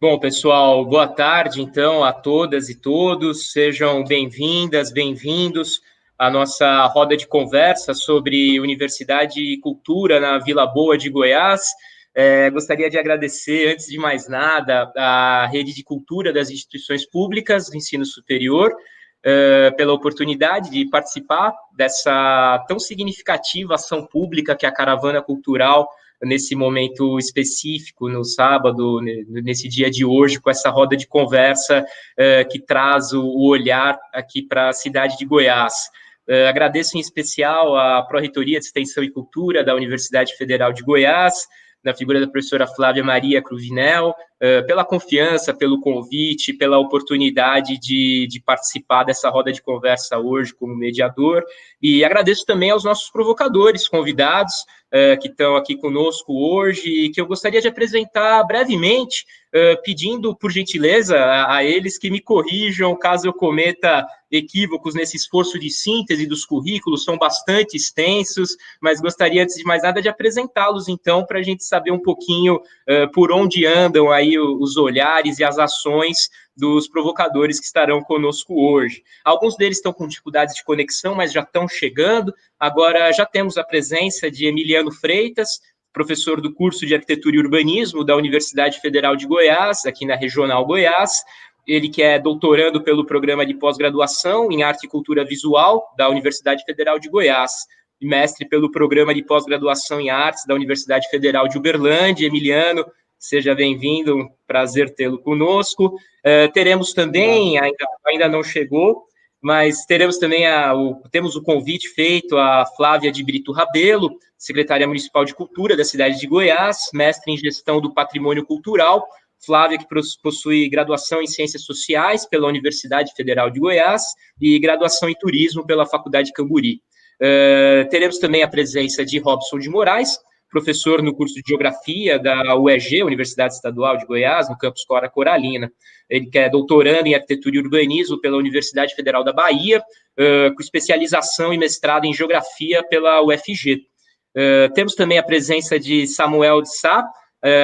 Bom, pessoal, boa tarde, então, a todas e todos. Sejam bem-vindas, bem-vindos à nossa roda de conversa sobre Universidade e Cultura na Vila Boa de Goiás. Gostaria de agradecer, antes de mais nada, à Rede de Cultura das Instituições Públicas do Ensino Superior, pela oportunidade de participar dessa tão significativa ação pública que é a Caravana Cultural nesse momento específico, no sábado, nesse dia de hoje, com essa roda de conversa que traz o olhar aqui para a cidade de Goiás. Agradeço em especial à Pró-Reitoria de Extensão e Cultura da Universidade Federal de Goiás, na figura da professora Flávia Maria Cruvinel, pela confiança, pelo convite, pela oportunidade de participar dessa roda de conversa hoje como mediador, e agradeço também aos nossos provocadores, convidados, que estão aqui conosco hoje, e que eu gostaria de apresentar brevemente, pedindo, por gentileza, a eles que me corrijam caso eu cometa equívocos nesse esforço de síntese dos currículos, são bastante extensos, mas gostaria, antes de mais nada, de apresentá-los, então, para a gente saber um pouquinho por onde andam aí os olhares e as ações dos provocadores que estarão conosco hoje. Alguns deles estão com dificuldades de conexão, mas já estão chegando. Agora já temos a presença de Emiliano Freitas, professor do curso de Arquitetura e Urbanismo da Universidade Federal de Goiás, aqui na Regional Goiás. Ele que é doutorando pelo programa de pós-graduação em Arte e Cultura Visual da Universidade Federal de Goiás, e mestre pelo programa de pós-graduação em Artes da Universidade Federal de Uberlândia. Emiliano, seja bem-vindo, um prazer tê-lo conosco. Teremos também, ainda não chegou, mas teremos também temos o convite feito à Flávia de Brito Rabelo, secretária municipal de Cultura da cidade de Goiás, mestre em gestão do patrimônio cultural. Flávia, que possui graduação em Ciências Sociais pela Universidade Federal de Goiás e graduação em Turismo pela Faculdade Camburi. Teremos também a presença de Robson de Moraes, professor no curso de Geografia da UEG, Universidade Estadual de Goiás, no campus Cora Coralina. Ele que é doutorando em Arquitetura e Urbanismo pela Universidade Federal da Bahia, com especialização e mestrado em Geografia pela UFG. Temos também a presença de Samuel de Sá,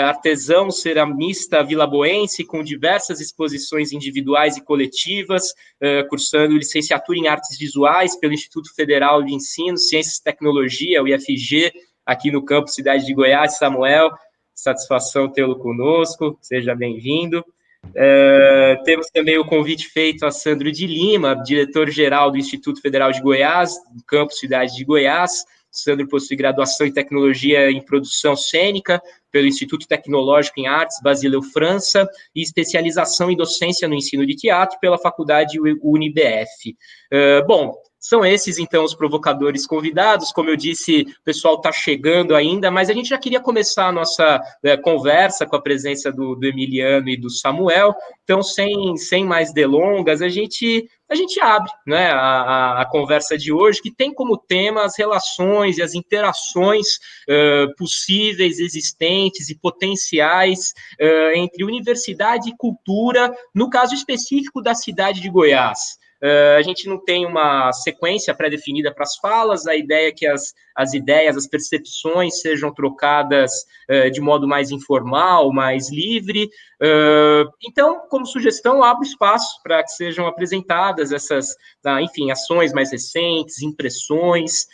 artesão ceramista vilaboense, com diversas exposições individuais e coletivas, cursando licenciatura em Artes Visuais pelo Instituto Federal de Ensino, Ciências e Tecnologia, o IFG, aqui no campus Cidade de Goiás. Samuel, satisfação tê-lo conosco, seja bem-vindo. Temos também o convite feito a Sandro de Lima, diretor-geral do Instituto Federal de Goiás, no campus Cidade de Goiás. Sandro possui graduação em Tecnologia em Produção Cênica pelo Instituto Tecnológico em Artes Basileu França e especialização em Docência no Ensino de Teatro pela Faculdade UniBF. Bom, são esses, então, os provocadores convidados. Como eu disse, o pessoal está chegando ainda, mas a gente já queria começar a nossa conversa com a presença do Emiliano e do Samuel. Então, sem mais delongas, a gente abre, né, a conversa de hoje, que tem como tema as relações e as interações possíveis, existentes e potenciais entre universidade e cultura, no caso específico da cidade de Goiás. A gente não tem uma sequência pré-definida para as falas, a ideia é que as ideias, as percepções sejam trocadas de modo mais informal, mais livre. Então, como sugestão, abro espaço para que sejam apresentadas essas, enfim, ações mais recentes, impressões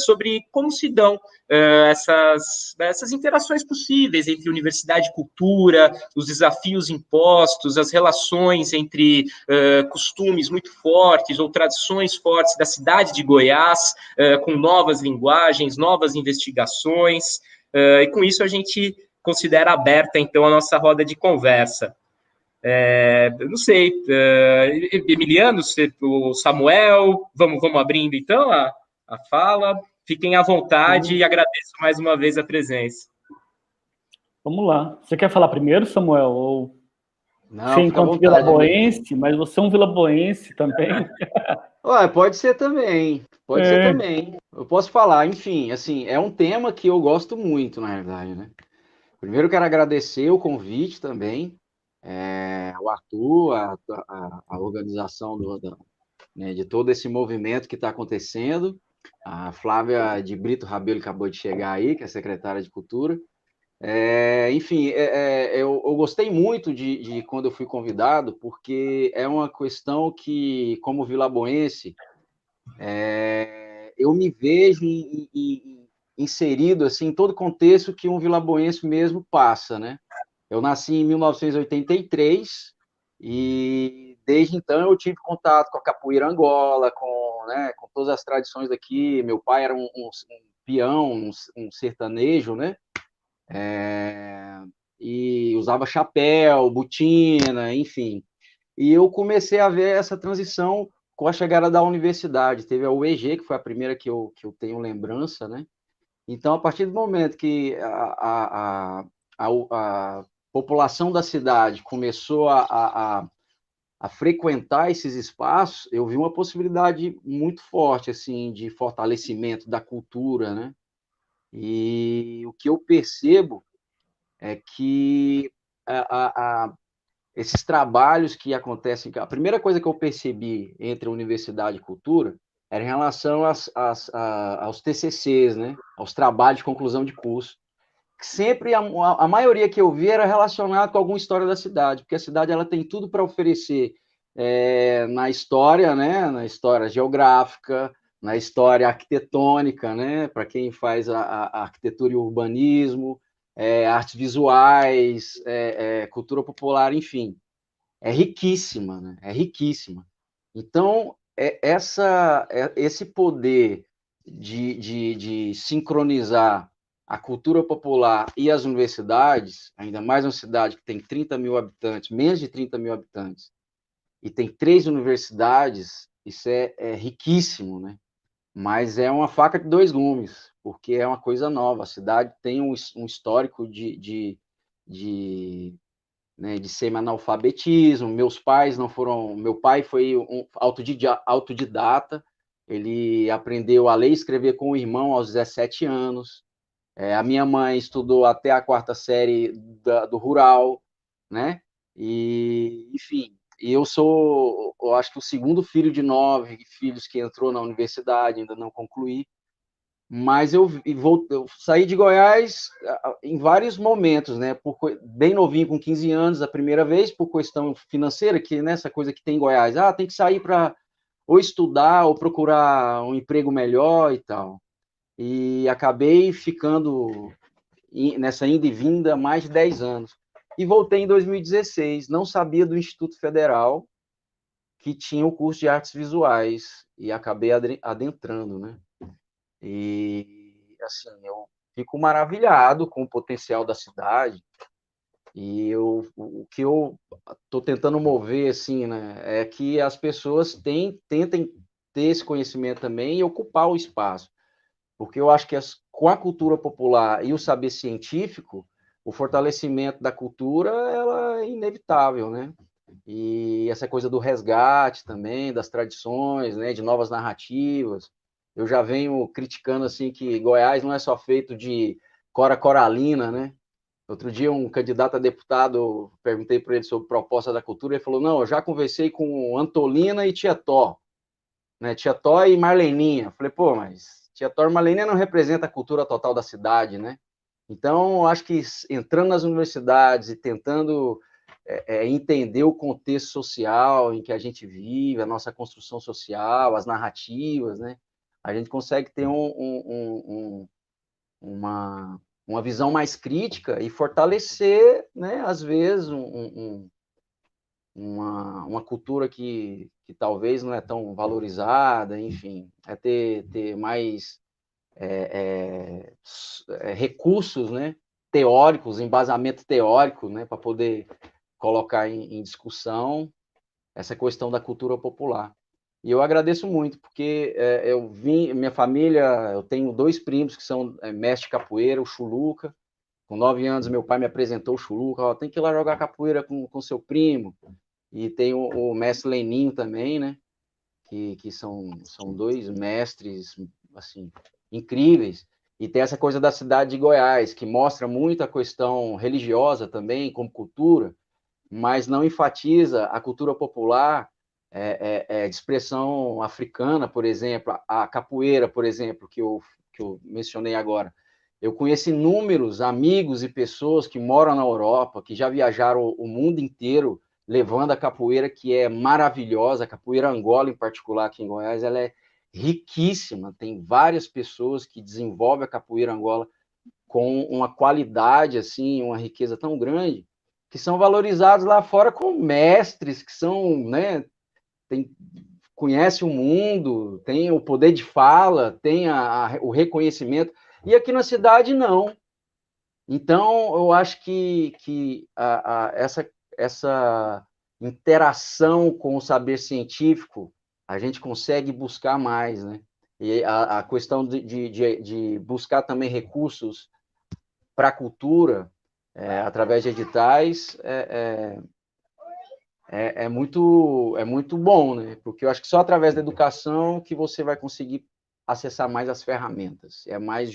sobre como se dão essas interações possíveis entre universidade e cultura, os desafios impostos, as relações entre costumes muito fortes ou tradições fortes da cidade de Goiás, com novas linguagens, novas investigações, e com isso a gente considera aberta, então, a nossa roda de conversa. Não sei, Emiliano, o Samuel, vamos abrindo, então, a fala. Fiquem à vontade e agradeço mais uma vez a presença. Vamos lá. Você quer falar primeiro, Samuel? Ou não, você enquanto vilaboense, mas você é um vilaboense também? Ué, pode ser também, pode ser também. Eu posso falar, enfim, assim, é um tema que eu gosto muito, na verdade, né? Primeiro, quero agradecer o convite também, o Arthur, a organização né, de todo esse movimento que está acontecendo. A Flávia de Brito Rabelo acabou de chegar aí, que é secretária de Cultura. Enfim, eu gostei muito de quando eu fui convidado, porque é uma questão que, como vilaboense, eu me vejo inserido assim, em todo contexto que um vilaboense mesmo passa, né? Eu nasci em 1983 e desde então eu tive contato com a capoeira Angola, né, com todas as tradições daqui. Meu pai era um peão, um sertanejo, né? E usava chapéu, botina, enfim. E eu comecei a ver essa transição com a chegada da universidade. Teve a UEG, que foi a primeira que eu tenho lembrança, né? Então, a partir do momento que a população da cidade começou a frequentar esses espaços, eu vi uma possibilidade muito forte assim de fortalecimento da cultura, né? E o que eu percebo é que esses trabalhos que acontecem, a primeira coisa que eu percebi entre a universidade e cultura era em relação aos TCCs, né? Aos trabalhos de conclusão de curso. Sempre a maioria que eu vi era relacionada com alguma história da cidade, porque a cidade ela tem tudo para oferecer na história, né? Na história geográfica, na história arquitetônica, né? Para quem faz a arquitetura e urbanismo, artes visuais, cultura popular, enfim, é riquíssima, né? É riquíssima. Então, esse poder de sincronizar a cultura popular e as universidades, ainda mais uma cidade que tem 30 mil habitantes, menos de 30 mil habitantes, e tem 3 universidades, isso é riquíssimo, né? Mas é uma faca de dois gumes, porque é uma coisa nova. A cidade tem um histórico de, né, de semi-analfabetismo. Meus pais não foram. Meu pai foi um autodidata, ele aprendeu a ler e escrever com o irmão aos 17 anos. A minha mãe estudou até a quarta série do rural, né? E, enfim, eu acho que o segundo filho de 9 filhos que entrou na universidade, ainda não concluí, mas eu saí de Goiás em vários momentos, né? Bem novinho, com 15 anos, a primeira vez, por questão financeira, que nessa coisa que tem em Goiás, tem que sair para ou estudar ou procurar um emprego melhor e tal. E acabei ficando nessa ida e vinda mais de 10 anos. E voltei em 2016, não sabia do Instituto Federal que tinha o curso de artes visuais e acabei adentrando, né? E, assim, eu fico maravilhado com o potencial da cidade e o que eu estou tentando mover, assim, né, é que as pessoas tentem ter esse conhecimento também e ocupar o espaço, porque eu acho que com a cultura popular e o saber científico, o fortalecimento da cultura ela é inevitável, né? E essa coisa do resgate também, das tradições, né, de novas narrativas. Eu já venho criticando assim que Goiás não é só feito de cora coralina, né? Outro dia um candidato a deputado, perguntei para ele sobre proposta da cultura, ele falou: "Não, eu já conversei com Antolina e Tietó, né? Tietó e Marleninha". Eu falei: "Pô, mas Tietó e Marleninha não representa a cultura total da cidade, né?" Então, acho que entrando nas universidades e tentando entender o contexto social em que a gente vive, a nossa construção social, as narrativas, né? A gente consegue ter uma visão mais crítica e fortalecer, né, às vezes, uma cultura que talvez não é tão valorizada, enfim, ter mais recursos, né, teóricos, embasamento teórico, né, para poder colocar em discussão essa questão da cultura popular. E eu agradeço muito, porque minha família, eu tenho 2 primos que são mestre de capoeira, o Chuluca. Com 9 anos, meu pai me apresentou o Chuluca, tem que ir lá jogar capoeira com seu primo. E tem o mestre Leninho também, né? Que são 2 mestres, assim, incríveis. E tem essa coisa da cidade de Goiás, que mostra muito a questão religiosa também, como cultura, mas não enfatiza a cultura popular de expressão africana, por exemplo, a capoeira, por exemplo, que eu mencionei agora. Eu conheço inúmeros amigos e pessoas que moram na Europa, que já viajaram o mundo inteiro levando a capoeira, que é maravilhosa, a capoeira Angola em particular aqui em Goiás, ela é riquíssima, tem várias pessoas que desenvolvem a capoeira Angola com uma qualidade, assim, uma riqueza tão grande, que são valorizados lá fora como mestres, que são, né, conhecem o mundo, tem o poder de fala, tem o reconhecimento, e aqui na cidade não. Então, eu acho que essa interação com o saber científico, a gente consegue buscar mais, né? E a questão de buscar também recursos para a cultura, através de editais, é muito bom, né? Porque eu acho que só através da educação que você vai conseguir acessar mais as ferramentas. É mais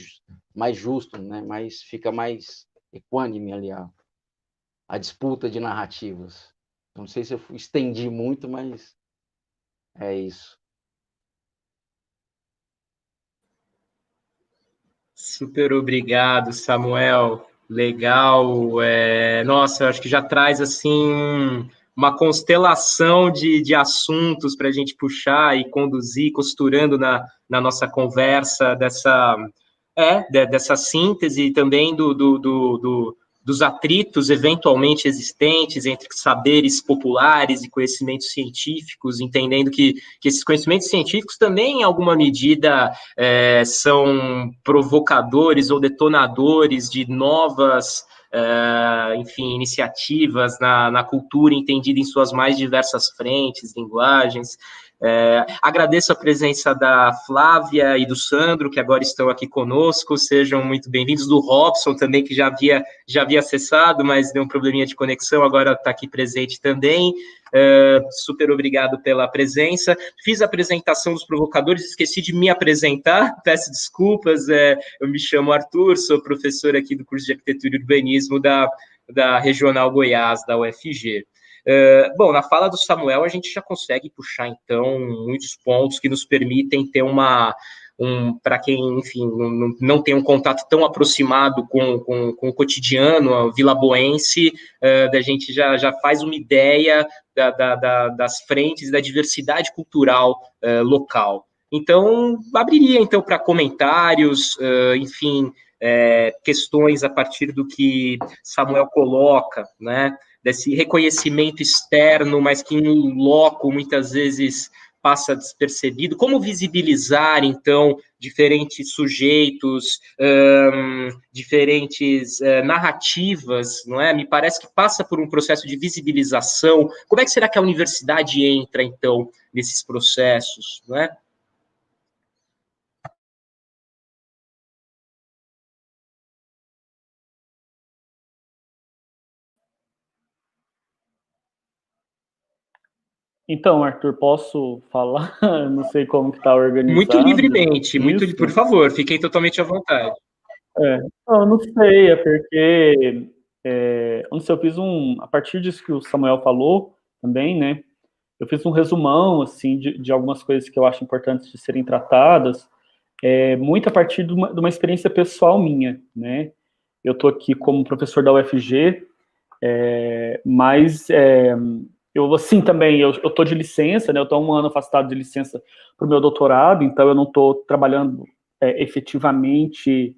justo, né? Fica mais equânime ali a disputa de narrativas. Não sei se eu estendi muito, mas é isso. Super obrigado, Samuel. Legal. Nossa, eu acho que já traz assim uma constelação de assuntos para a gente puxar e conduzir, costurando na nossa conversa dessa síntese e também dos atritos eventualmente existentes entre saberes populares e conhecimentos científicos, entendendo que esses conhecimentos científicos também, em alguma medida, são provocadores ou detonadores de novas, enfim, iniciativas na cultura entendida em suas mais diversas frentes, linguagens. Agradeço a presença da Flávia e do Sandro, que agora estão aqui conosco, sejam muito bem-vindos, do Robson também, que já havia acessado, mas deu um probleminha de conexão, agora está aqui presente também. Super obrigado pela presença. Fiz a apresentação dos provocadores, esqueci de me apresentar, peço desculpas, eu me chamo Arthur, sou professor aqui do curso de Arquitetura e Urbanismo da Regional Goiás, da UFG. Bom, na fala do Samuel, a gente já consegue puxar, então, muitos pontos que nos permitem ter para quem, enfim, não tem um contato tão aproximado com o cotidiano a vilaboense, da gente já faz uma ideia das frentes, da diversidade cultural local. Então, abriria, então, para comentários, enfim, questões a partir do que Samuel coloca, né? Desse reconhecimento externo, mas que no loco muitas vezes passa despercebido. Como visibilizar, então, diferentes sujeitos, diferentes narrativas, não é? Me parece que passa por um processo de visibilização. Como é que será que a universidade entra, então, nesses processos, não é? Então, Arthur, posso falar? Não sei como que está organizado. Muito livremente, por favor, fiquem totalmente à vontade. Eu não sei, porque não sei, eu fiz a partir disso que o Samuel falou também, né? Eu fiz um resumão, assim, de algumas coisas que eu acho importantes de serem tratadas, muito a partir de uma experiência pessoal minha, né? Eu estou aqui como professor da UFG, mas eu, assim, também, eu estou de licença, né? Eu estou 1 ano afastado de licença para o meu doutorado, então eu não estou trabalhando efetivamente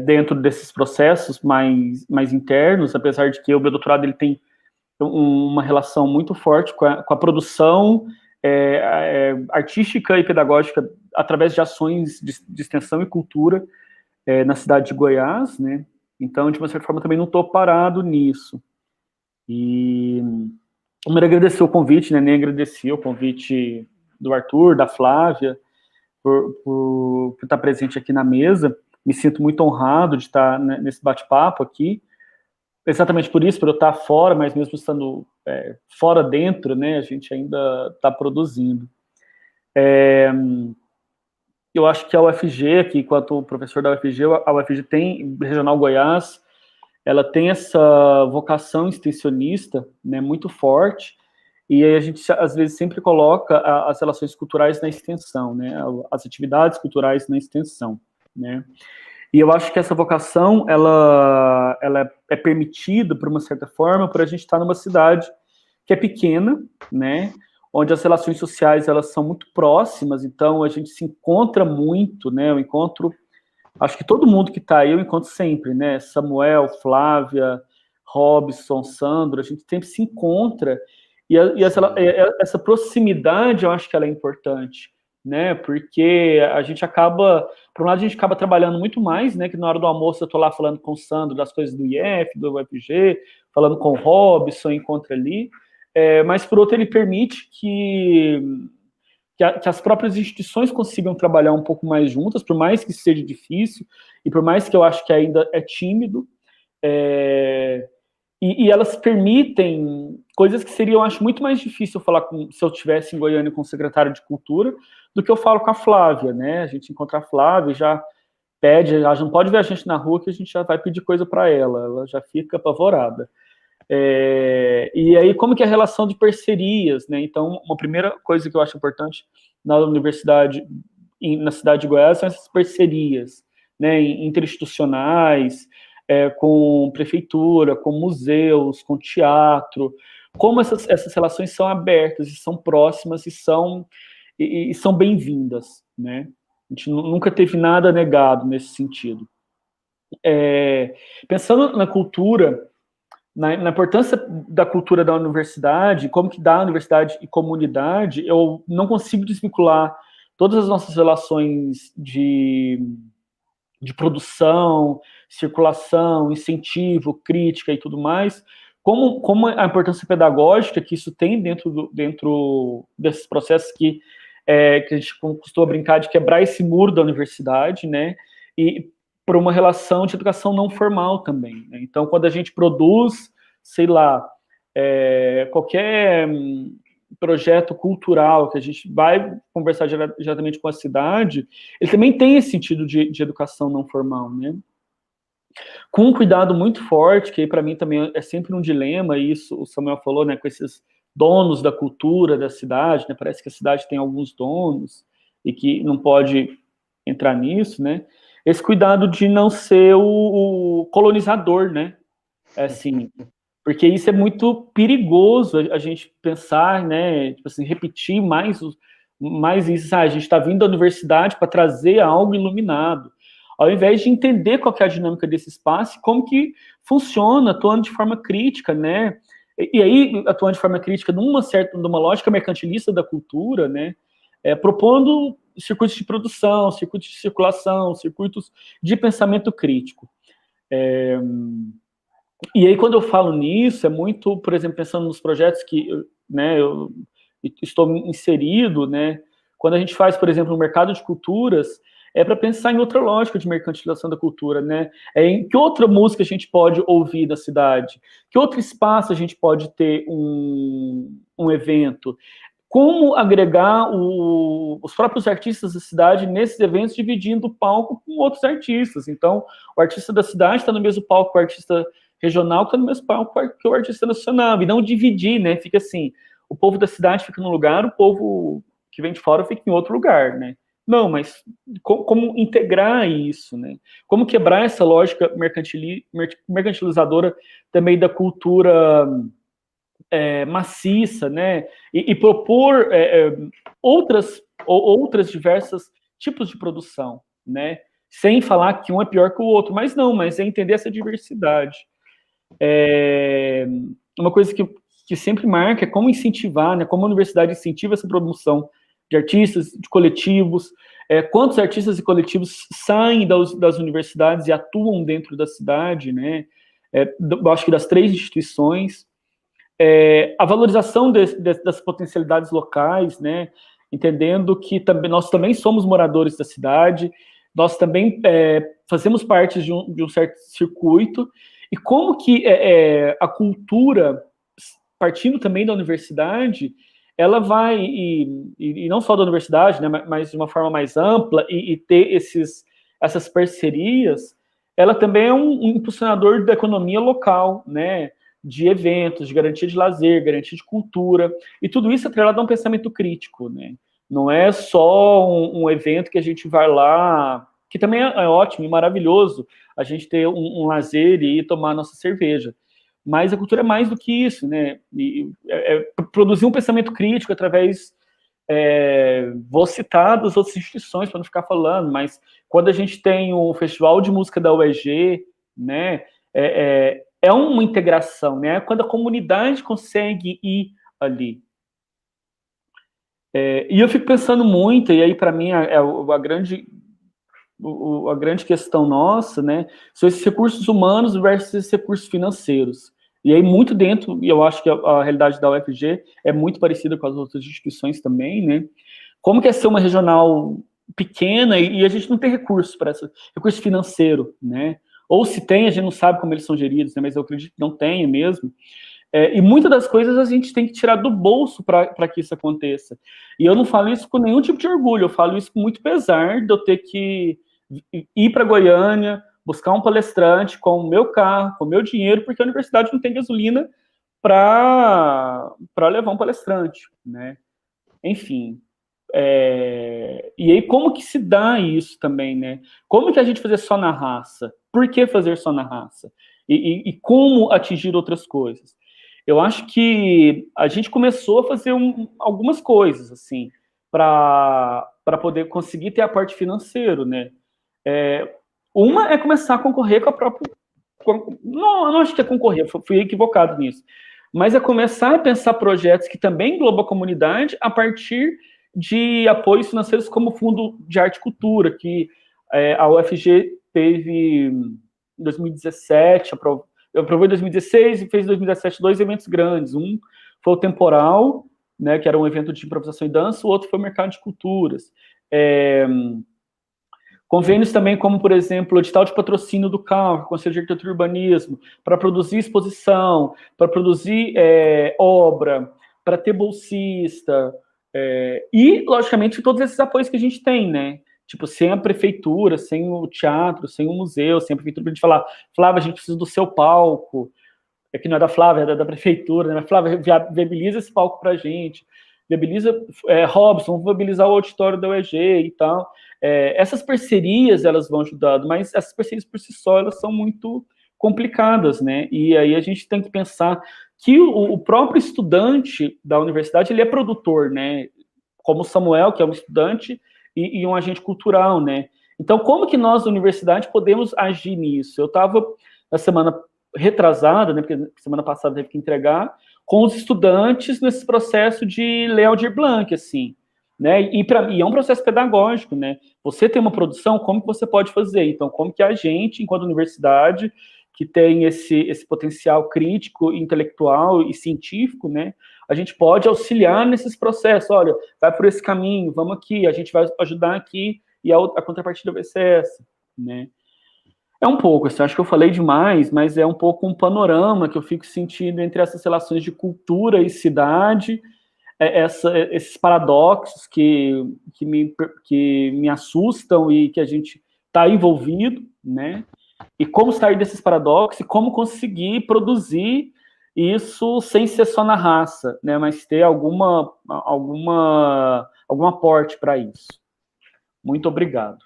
dentro desses processos mais internos, apesar de que o meu doutorado ele tem uma relação muito forte com a produção artística e pedagógica através de ações de extensão e cultura na cidade de Goiás, né? Então, de uma certa forma, também não estou parado nisso. E eu me agradecer o convite, né? Nem agradeci o convite do Arthur, da Flávia, por estar presente aqui na mesa. Me sinto muito honrado de estar nesse bate-papo aqui. Exatamente por isso, por eu estar fora, mas mesmo estando fora dentro, né? A gente ainda está produzindo. Eu acho que a UFG, aqui, enquanto professor da UFG, a UFG tem, Regional Goiás, ela tem essa vocação extensionista, né, muito forte, e aí a gente, às vezes, sempre coloca as relações culturais na extensão, né, as atividades culturais na extensão, né. E eu acho que essa vocação, ela é permitida, por uma certa forma, por a gente estar numa cidade que é pequena, né, onde as relações sociais, elas são muito próximas, então a gente se encontra muito, né, eu encontro, acho que todo mundo que está aí, eu encontro sempre, né, Samuel, Flávia, Robson, Sandro, a gente sempre se encontra, e essa proximidade, eu acho que ela é importante, né, porque a gente acaba, por um lado, a gente acaba trabalhando muito mais, né, que na hora do almoço eu estou lá falando com o Sandro das coisas do IF, do UFG, falando com o Robson, encontro ali, mas por outro ele permite que as próprias instituições consigam trabalhar um pouco mais juntas, por mais que seja difícil, e por mais que eu acho que ainda é tímido, e elas permitem coisas que seriam, eu acho, muito mais difícil eu falar se eu estivesse em Goiânia com o secretário de Cultura, do que eu falo com a Flávia, né? A gente encontra a Flávia, já pede, ela já não pode ver a gente na rua que a gente já vai pedir coisa para ela já fica apavorada. E aí, como que é a relação de parcerias, né? Então, uma primeira coisa que eu acho importante na universidade, na cidade de Goiás, são essas parcerias, né, interinstitucionais, com prefeitura, com museus, com teatro, como essas relações são abertas e são próximas e são bem-vindas, né? A gente nunca teve nada negado nesse sentido. Pensando na cultura, na importância da cultura da universidade, como que dá universidade e comunidade, eu não consigo desvincular todas as nossas relações de produção, circulação, incentivo, crítica e tudo mais, como a importância pedagógica que isso tem dentro desses processos que a gente costuma brincar de quebrar esse muro da universidade, né, e por uma relação de educação não formal também, né? Então, quando a gente produz, sei lá, qualquer projeto cultural que a gente vai conversar diretamente com a cidade, ele também tem esse sentido de educação não formal, né? Com um cuidado muito forte, que para mim também é sempre um dilema, e isso o Samuel falou, né, com esses donos da cultura da cidade, né, parece que a cidade tem alguns donos e que não pode entrar nisso, né? Esse cuidado de não ser o colonizador, né? Assim, porque isso é muito perigoso a gente pensar, né? Tipo assim, repetir mais isso. A gente está vindo da universidade para trazer algo iluminado, ao invés de entender qual que é a dinâmica desse espaço, como que funciona, atuando de forma crítica, né? E aí, atuando de forma crítica numa lógica mercantilista da cultura, né? Propondo circuitos de produção, circuitos de circulação, circuitos de pensamento crítico. E aí, quando eu falo nisso, é muito, por exemplo, pensando nos projetos que, né, eu estou inserido, né, quando a gente faz, por exemplo, no mercado de culturas, para pensar em outra lógica de mercantilização da cultura, né? Em que outra música a gente pode ouvir na cidade? Que outro espaço a gente pode ter um evento? Como agregar os próprios artistas da cidade nesses eventos, dividindo o palco com outros artistas. Então, o artista da cidade está no mesmo palco que o artista regional, que está no mesmo palco que o artista nacional, e não dividir, né? Fica assim, o povo da cidade fica num lugar, o povo que vem de fora fica em outro lugar, né? Não, mas como integrar isso, né? Como quebrar essa lógica mercantilizadora também da cultura maciça, né? E propor outras diversas tipos de produção, né? Sem falar que um é pior que o outro, mas é entender essa diversidade. Uma coisa que sempre marca é como incentivar, né? Como a universidade incentiva essa produção de artistas, de coletivos, quantos artistas e coletivos saem das universidades e atuam dentro da cidade, né? Eu acho que das 3 instituições, a valorização das potencialidades locais, né? Entendendo que nós também somos moradores da cidade, nós também fazemos parte de um certo circuito, e como que a cultura, partindo também da universidade, ela vai, e não só da universidade, né, mas de uma forma mais ampla, e ter essas parcerias, ela também é um impulsionador da economia local, né, de eventos, de garantia de lazer, garantia de cultura, e tudo isso atrelado a um pensamento crítico, né? Não é só um evento que a gente vai lá que também é ótimo e maravilhoso a gente ter um lazer e tomar nossa cerveja. Mas a cultura é mais do que isso, né? Produzir um pensamento crítico através... vou citar das outras instituições para não ficar falando, mas quando a gente tem o Festival de Música da UEG, né, é uma integração, né? Quando a comunidade consegue ir ali. E eu fico pensando muito, e aí para mim a grande questão nossa, né, são esses recursos humanos versus esses recursos financeiros. E aí muito dentro, e eu acho que a realidade da UFG é muito parecida com as outras instituições também, né? Como que é ser uma regional pequena e a gente não tem recurso para isso, recurso financeiro, né? Ou se tem, a gente não sabe como eles são geridos, né? Mas eu acredito que não tenha mesmo. E muitas das coisas a gente tem que tirar do bolso para que isso aconteça. E eu não falo isso com nenhum tipo de orgulho, eu falo isso com muito pesar de eu ter que ir para Goiânia, buscar um palestrante com o meu carro, com o meu dinheiro, porque a universidade não tem gasolina para levar um palestrante, né? Enfim. E aí, como que se dá isso também, né? Como que a gente fazer só na raça? Por que fazer só na raça? E como atingir outras coisas? Eu acho que a gente começou a fazer algumas coisas, assim, para poder conseguir ter a parte financeira, né? Uma é começar a concorrer com a própria... Não acho que é concorrer, fui equivocado nisso. Mas é começar a pensar projetos que também englobam a comunidade a partir de apoios financeiros como o Fundo de Arte e Cultura, que a UFG teve em 2017, aprovou em 2016 e fez em 2017 2 eventos grandes. Um foi o Temporal, né, que era um evento de improvisação e dança, o outro foi o Mercado de Culturas. Convênios também como, por exemplo, o edital de patrocínio do CAU, Conselho de Arquitetura e Urbanismo, para produzir exposição, para produzir obra, para ter bolsista, e, logicamente, todos esses apoios que a gente tem, né? Tipo, sem a prefeitura, sem o teatro, sem o museu, sem a prefeitura, para a gente falar, Flávia, a gente precisa do seu palco, que não é da Flávia, é da prefeitura, né? Flávia, viabiliza esse palco para a gente, viabiliza, Robson, viabilizar o auditório da UEG e tal. Essas parcerias, elas vão ajudando, mas essas parcerias por si só, elas são muito complicadas, né? E aí a gente tem que pensar que o próprio estudante da universidade, ele é produtor, né? Como o Samuel, que é um estudante e um agente cultural, né? Então, como que nós, da universidade, podemos agir nisso? Eu estava, na semana retrasada, né, porque semana passada teve que entregar, com os estudantes nesse processo de Lei Aldir Blanc, assim, né? E é um processo pedagógico, né? Você tem uma produção, como que você pode fazer? Então, como que a gente, enquanto universidade, que tem esse potencial crítico, intelectual e científico, né? A gente pode auxiliar nesses processos. Olha, vai por esse caminho, vamos aqui, a gente vai ajudar aqui, e a contrapartida vai ser essa, né? É um pouco, assim, acho que eu falei demais, mas é um pouco um panorama que eu fico sentindo entre essas relações de cultura e cidade, esses paradoxos que me assustam e que a gente está envolvido, né? E como sair desses paradoxos e como conseguir produzir isso sem ser só na raça, né? Mas ter algum aporte para isso. Muito obrigado.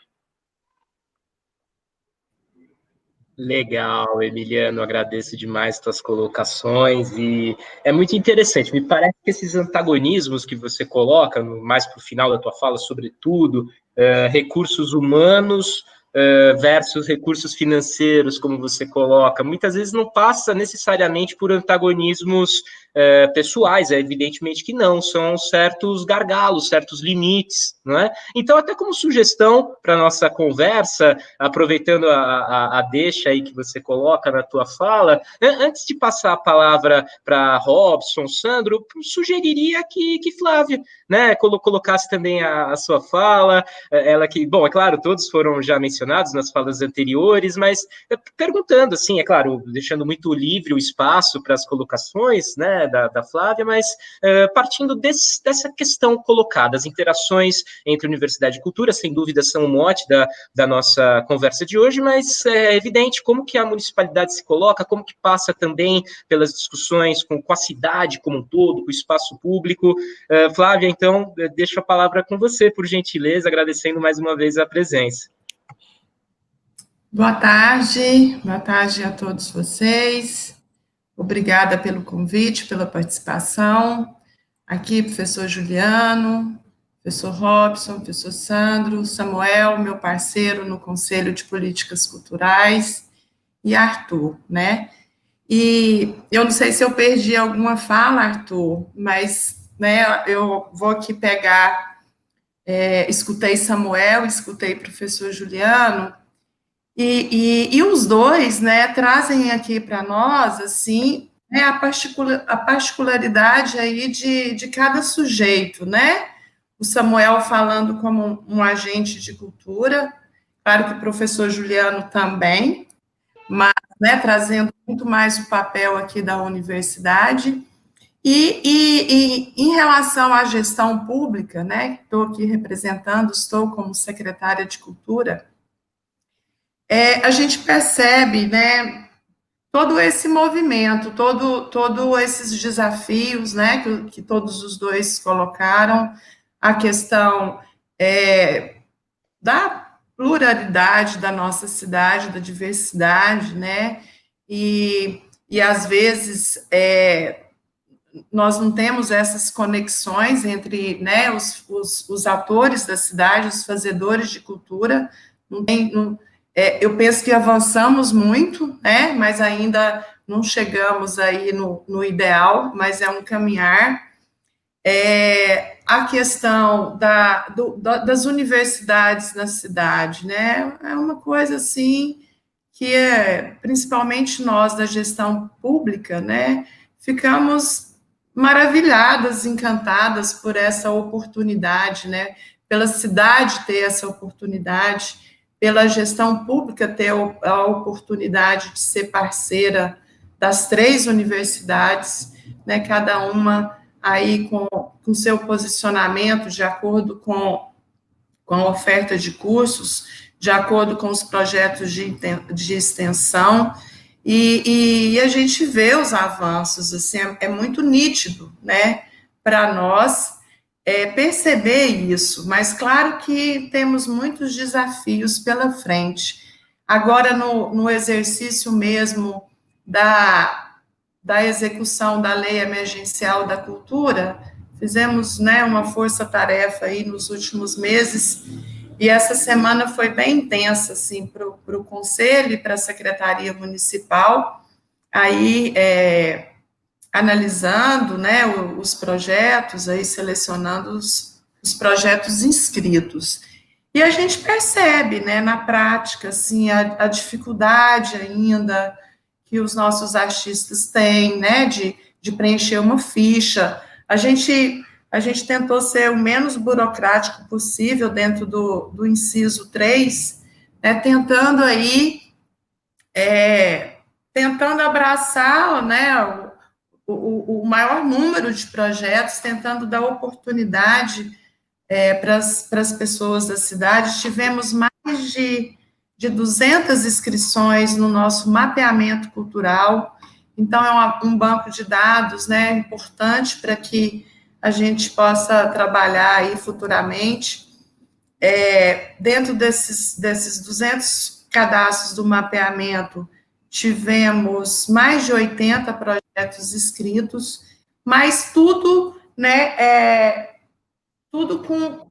Legal, Emiliano, agradeço demais tuas colocações e é muito interessante, me parece que esses antagonismos que você coloca, mais para o final da tua fala, sobretudo, recursos humanos versus recursos financeiros, como você coloca, muitas vezes não passa necessariamente por antagonismos pessoais, evidentemente que não, são certos gargalos, certos limites, não é? Então, até como sugestão para a nossa conversa, aproveitando a deixa aí que você coloca na tua fala, antes de passar a palavra para Robson, Sandro, sugeriria que Flávia, né, colocasse também a sua fala, ela que, bom, é claro, todos foram já mencionados nas falas anteriores, mas perguntando, assim, é claro, deixando muito livre o espaço para as colocações, né, da Flávia, mas partindo dessa questão colocada, as interações entre universidade e cultura, sem dúvida, são o mote da nossa conversa de hoje, mas é evidente como que a municipalidade se coloca, como que passa também pelas discussões com a cidade como um todo, com o espaço público. Flávia, então, deixo a palavra com você, por gentileza, agradecendo mais uma vez a presença. Boa tarde a todos vocês. Obrigada pelo convite, pela participação. Aqui, professor Juliano, professor Robson, professor Sandro, Samuel, meu parceiro no Conselho de Políticas Culturais, e Arthur, né? E eu não sei se eu perdi alguma fala, Arthur, mas, né, eu vou aqui pegar, escutei Samuel, escutei professor Juliano, e os dois, né, trazem aqui para nós, assim, né, a particularidade aí de cada sujeito, né? O Samuel falando como um agente de cultura, claro que o professor Juliano também, mas, né, trazendo muito mais o papel aqui da universidade. E em relação à gestão pública, né, estou aqui representando, estou como secretária de Cultura, a gente percebe, né, todo esse movimento, todo esses desafios, né, que todos os dois colocaram, a questão da pluralidade da nossa cidade, da diversidade, né, e às vezes nós não temos essas conexões entre, né, os atores da cidade, os fazedores de cultura, eu penso que avançamos muito, né, mas ainda não chegamos aí no ideal, mas é um caminhar. A questão das universidades na cidade, né, é uma coisa assim que principalmente nós da gestão pública, né, ficamos maravilhadas, encantadas por essa oportunidade, né, pela cidade ter essa oportunidade, pela gestão pública ter a oportunidade de ser parceira das 3 universidades, né, cada uma aí com seu posicionamento de acordo com a oferta de cursos, de acordo com os projetos de extensão, e a gente vê os avanços, assim, é muito nítido, né, para nós perceber isso, mas claro que temos muitos desafios pela frente. Agora, no exercício mesmo da execução da Lei Emergencial da Cultura, fizemos, né, uma força-tarefa aí nos últimos meses, e essa semana foi bem intensa, assim, para o Conselho e para a Secretaria Municipal, aí analisando, né, os projetos, aí selecionando os projetos inscritos. E a gente percebe, né, na prática, assim, a dificuldade ainda que os nossos artistas têm, né, de preencher uma ficha. A gente tentou ser o menos burocrático possível dentro do inciso 3, né, tentando aí, tentando abraçar, né, o maior número de projetos, tentando dar oportunidade para as pessoas da cidade. Tivemos mais de 200 inscrições no nosso mapeamento cultural, então é um banco de dados, né, importante para que a gente possa trabalhar aí futuramente. Dentro desses 200 cadastros do mapeamento, tivemos mais de 80 projetos inscritos, mas tudo, né, tudo como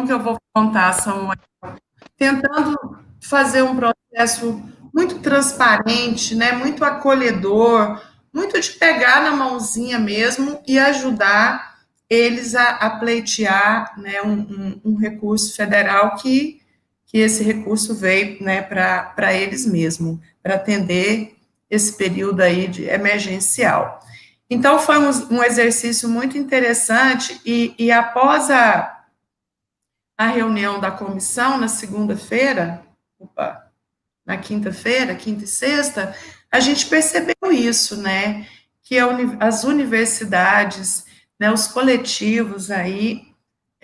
que eu vou contar, Samuel? Tentando fazer um processo muito transparente, né, muito acolhedor, muito de pegar na mãozinha mesmo e ajudar eles a pleitear, né, um recurso federal que esse recurso veio, né, para eles mesmos, para atender esse período aí de emergencial. Então, foi um exercício muito interessante, e após a reunião da comissão, na segunda-feira, na quinta-feira, quinta e sexta, a gente percebeu isso, né, que as universidades, né, os coletivos aí,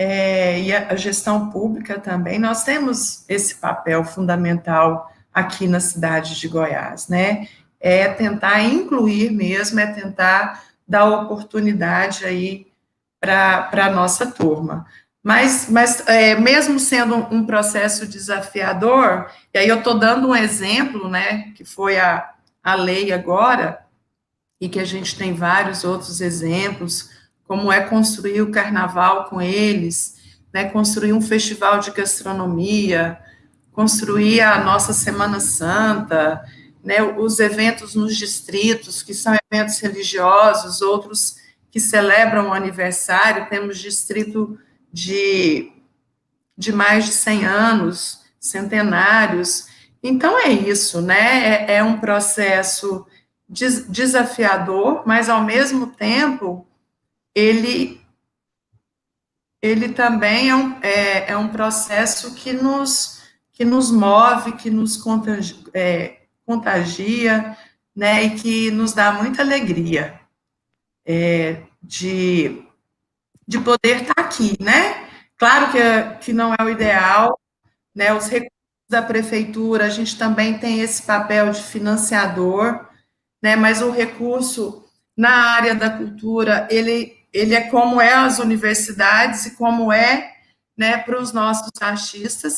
e a gestão pública também, nós temos esse papel fundamental aqui na cidade de Goiás, né, é tentar incluir mesmo, é tentar dar oportunidade aí para a nossa turma. Mas mesmo sendo um processo desafiador, e aí eu estou dando um exemplo, né, que foi a lei agora, e que a gente tem vários outros exemplos, como é construir o carnaval com eles, né, construir um festival de gastronomia, construir a nossa Semana Santa, né, os eventos nos distritos, que são eventos religiosos, outros que celebram o aniversário, temos distrito de mais de 100 anos, centenários. Então, é isso, né? É um processo desafiador, mas, ao mesmo tempo, ele também é um processo que nos move, que nos contagia, né? E que nos dá muita alegria de poder estar aqui, né? Claro que não é o ideal, né? Os recursos da prefeitura, a gente também tem esse papel de financiador, né? Mas o recurso na área da cultura, ele é como é as universidades e como é, né, para os nossos artistas.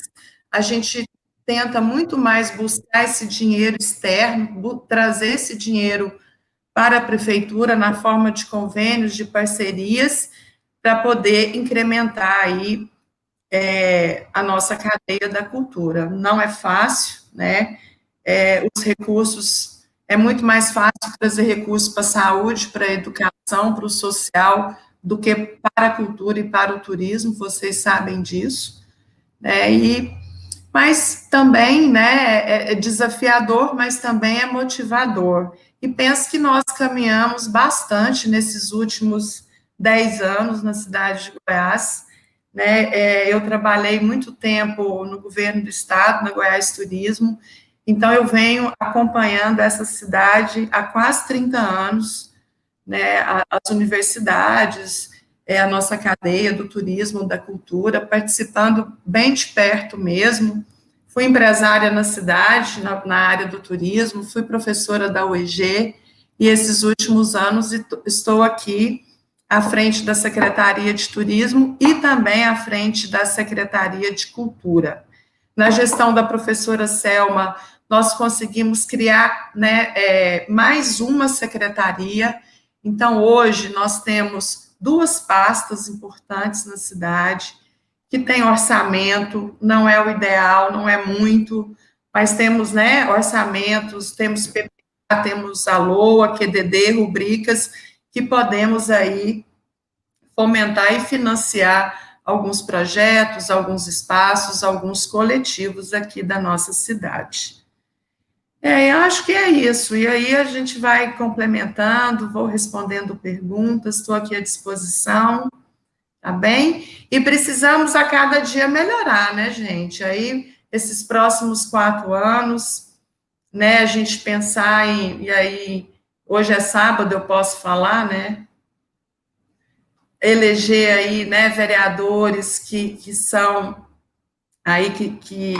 A gente tenta muito mais buscar esse dinheiro externo, trazer esse dinheiro para a prefeitura na forma de convênios, de parcerias, para poder incrementar aí a nossa cadeia da cultura. Não é fácil, né? Os recursos, é muito mais fácil trazer recursos para a saúde, para a educação, para o social, do que para a cultura e para o turismo, vocês sabem disso, né? Mas também, né, é desafiador, mas também é motivador. E penso que nós caminhamos bastante nesses últimos 10 anos na cidade de Goiás, né? Eu trabalhei muito tempo no governo do estado, na Goiás Turismo, então eu venho acompanhando essa cidade há quase 30 anos, né? As universidades, a nossa cadeia do turismo, da cultura, participando bem de perto mesmo. Fui empresária na cidade, na área do turismo, fui professora da UEG, e esses últimos anos estou aqui à frente da Secretaria de Turismo e também à frente da Secretaria de Cultura. Na gestão da professora Selma, nós conseguimos criar, né, mais uma secretaria. Então, hoje, nós temos 2 pastas importantes na cidade, que tem orçamento, não é o ideal, não é muito, mas temos, né, orçamentos, temos PPA, temos a LOA, QDD, rubricas, que podemos aí fomentar e financiar alguns projetos, alguns espaços, alguns coletivos aqui da nossa cidade. Eu acho que é isso, e aí a gente vai complementando, vou respondendo perguntas, estou aqui à disposição, tá bem? E precisamos a cada dia melhorar, né, gente? Aí, esses próximos 4 anos, né, a gente pensar e aí, hoje é sábado, eu posso falar, né? Eleger aí, né, vereadores que são aí que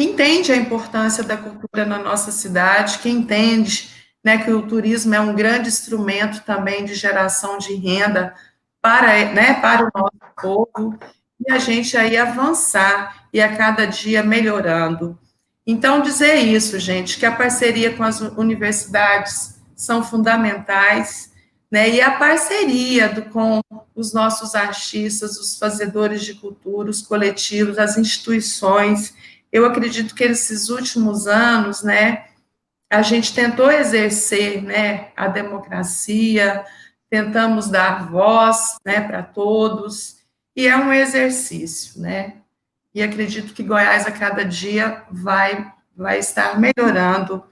entende a importância da cultura na nossa cidade, que entende, né, que o turismo é um grande instrumento também de geração de renda para, né, para o nosso povo, e a gente aí avançar e a cada dia melhorando. Então, dizer isso, gente, que a parceria com as universidades são fundamentais, né, e a parceria com os nossos artistas, os fazedores de cultura, os coletivos, as instituições. Eu acredito que esses últimos anos, né, a gente tentou exercer, né, a democracia, tentamos dar voz, né, para todos, e é um exercício, né, e acredito que Goiás, a cada dia, vai estar melhorando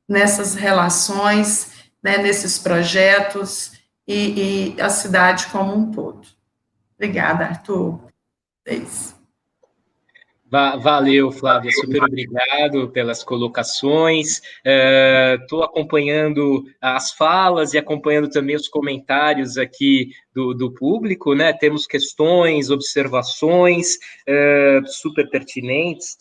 nessas relações, né, nesses projetos, e a cidade como um todo. Obrigada, Arthur. Valeu, Flávia, super obrigado pelas colocações. Estou acompanhando as falas e acompanhando também os comentários aqui do público, né? Temos questões, observações super pertinentes,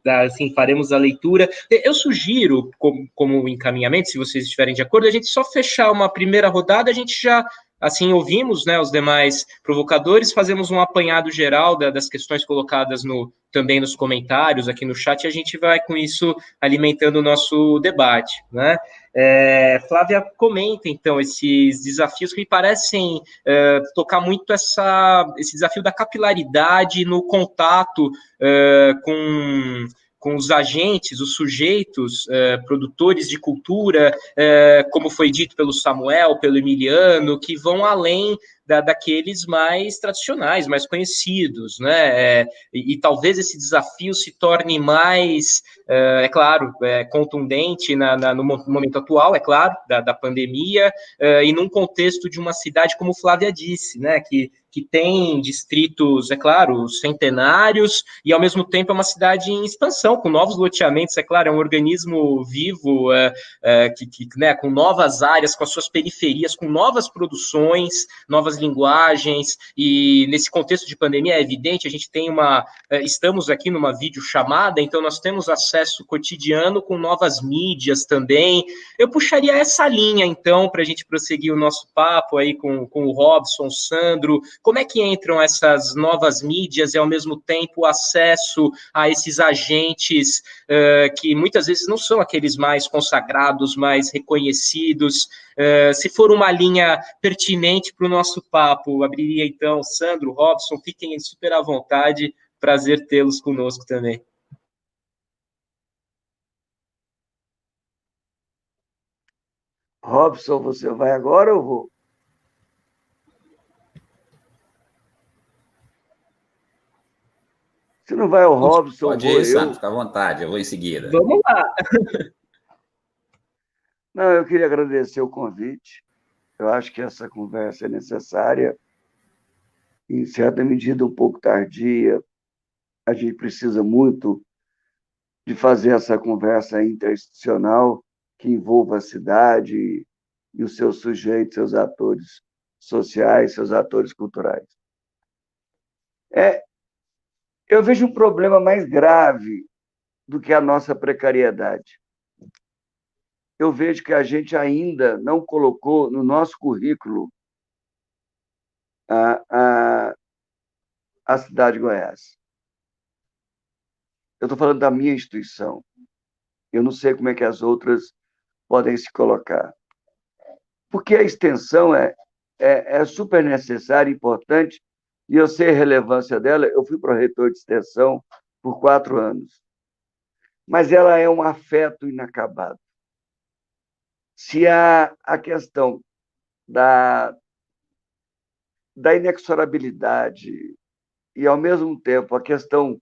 assim, faremos a leitura. Eu sugiro, como encaminhamento, se vocês estiverem de acordo, a gente só fechar uma primeira rodada, a gente já assim ouvimos, né, os demais provocadores, fazemos um apanhado geral das questões colocadas também nos comentários aqui no chat, e a gente vai com isso alimentando o nosso debate, né? Flávia, comenta então esses desafios que me parecem tocar muito esse desafio da capilaridade no contato com os agentes, os sujeitos, produtores de cultura, como foi dito pelo Samuel, pelo Emiliano, que vão além daqueles mais tradicionais, mais conhecidos, né? E talvez esse desafio se torne mais, claro, contundente no momento atual, é claro, da pandemia, e num contexto de uma cidade, como Flávia disse, né? Que tem distritos, é claro, centenários, e ao mesmo tempo é uma cidade em expansão, com novos loteamentos, é claro, é um organismo vivo, né, com novas áreas, com as suas periferias, com novas produções, novas linguagens, e nesse contexto de pandemia é evidente, a gente tem estamos aqui numa videochamada, então nós temos acesso cotidiano com novas mídias também. Eu puxaria essa linha, então, para a gente prosseguir o nosso papo aí com o Robson, o Sandro. Como é que entram essas novas mídias e, ao mesmo tempo, o acesso a esses agentes que muitas vezes não são aqueles mais consagrados, mais reconhecidos? Se for uma linha pertinente para o nosso papo, abriria, então, Sandro, Robson, fiquem super à vontade, prazer tê-los conosco também. Robson, você vai agora ou eu vou? Se não vai o Robson, pode vou ir, Sandro, eu. fica à vontade, eu vou em seguida. Vamos lá. Não, eu queria agradecer o convite. Eu acho que essa conversa é necessária, em certa medida um pouco tardia. A gente precisa muito de fazer essa conversa interinstitucional que envolva a cidade e os seus sujeitos, seus atores sociais, seus atores culturais. Eu vejo um problema mais grave do que a nossa precariedade. Eu vejo que a gente ainda não colocou no nosso currículo a cidade de Goiás. Eu estou falando da minha instituição. Eu não sei como é que as outras podem se colocar. Porque a extensão é super necessária e importante, e eu sei a relevância dela. Eu fui proreitor de extensão por 4 anos. Mas ela é um afeto inacabado. Se a questão da inexorabilidade e, ao mesmo tempo, a questão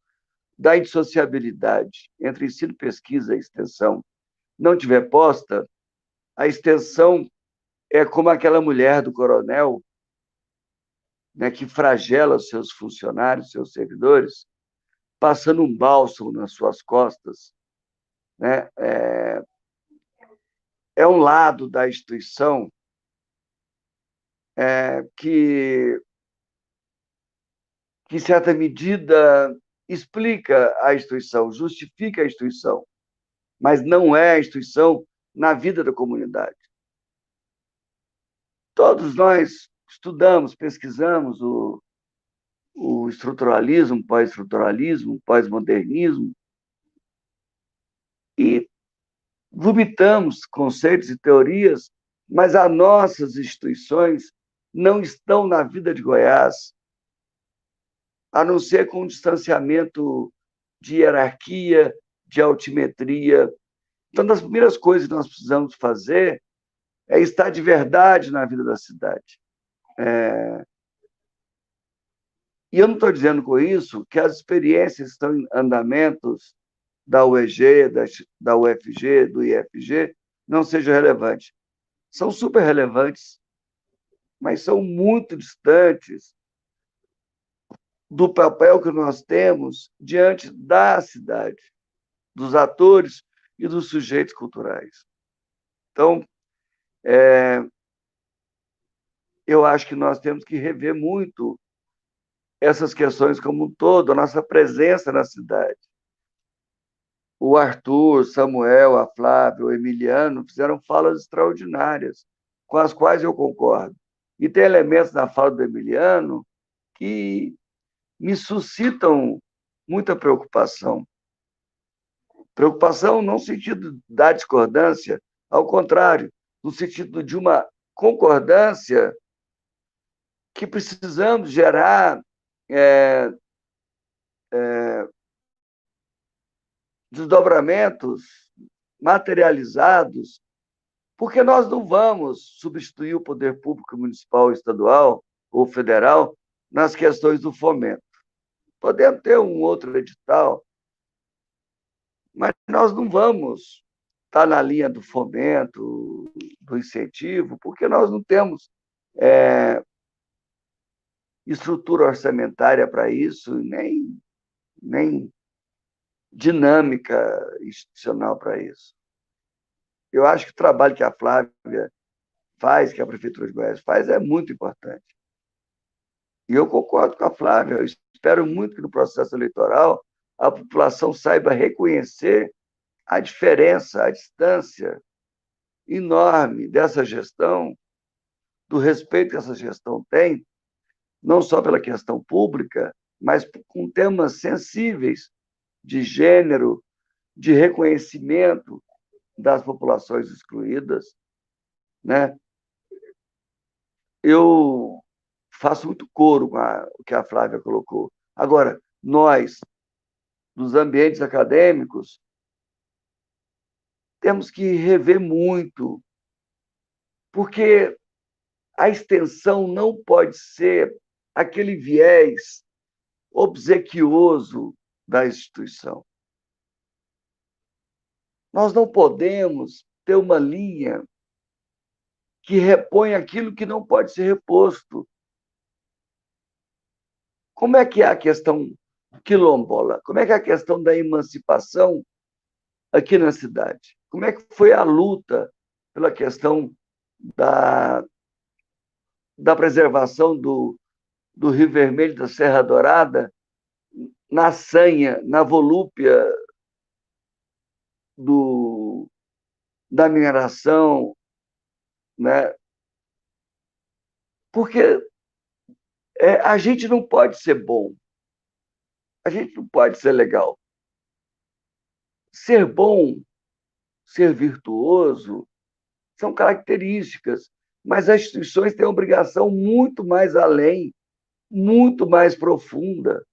da indissociabilidade entre ensino, pesquisa e extensão não tiver posta, a extensão é como aquela mulher do coronel, né, que flagela os seus funcionários, seus servidores, passando um bálsamo nas suas costas. Né? É um lado da instituição que, em certa medida, explica a instituição, justifica a instituição, mas não é a instituição na vida da comunidade. Todos nós estudamos, pesquisamos o estruturalismo, pós-estruturalismo, pós-modernismo, e vomitamos conceitos e teorias, mas as nossas instituições não estão na vida de Goiás, a não ser com um distanciamento de hierarquia, de altimetria. Então, das primeiras coisas que nós precisamos fazer é estar de verdade na vida da cidade. E eu não estou dizendo com isso que as experiências que estão em andamentos da UEG, da UFG, do IFG, não sejam relevantes. São super relevantes, mas são muito distantes do papel que nós temos diante da cidade, dos atores e dos sujeitos culturais. Então, eu acho que nós temos que rever muito essas questões como um todo, a nossa presença na cidade. O Arthur, o Samuel, a Flávia, o Emiliano fizeram falas extraordinárias, com as quais eu concordo. E tem elementos na fala do Emiliano que me suscitam muita preocupação. Preocupação não no sentido da discordância, ao contrário, no sentido de uma concordância que precisamos gerar desdobramentos materializados, porque nós não vamos substituir o poder público municipal, estadual ou federal nas questões do fomento. Podemos ter um outro edital, mas nós não vamos estar na linha do fomento, do incentivo, porque nós não temos estrutura orçamentária para isso, nem dinâmica institucional para isso. Eu acho que o trabalho que a Flávia faz, que a Prefeitura de Goiás faz, é muito importante. E eu concordo com a Flávia, eu espero muito que no processo eleitoral a população saiba reconhecer a diferença, a distância enorme dessa gestão, do respeito que essa gestão tem, não só pela questão pública, mas com temas sensíveis de gênero, de reconhecimento das populações excluídas, né? Eu faço muito coro com o que a Flávia colocou. Agora, nós, dos ambientes acadêmicos, temos que rever muito, porque a extensão não pode ser aquele viés obsequioso da instituição. Nós não podemos ter uma linha que repõe aquilo que não pode ser reposto. Como é que é a questão quilombola? Como é que é a questão da emancipação aqui na cidade? Como é que foi a luta pela questão da preservação do Rio Vermelho, da Serra Dourada, na sanha, na volúpia da mineração, né? Porque a gente não pode ser bom, a gente não pode ser legal. Ser bom, ser virtuoso, são características, mas as instituições têm uma obrigação muito mais além, muito mais profunda.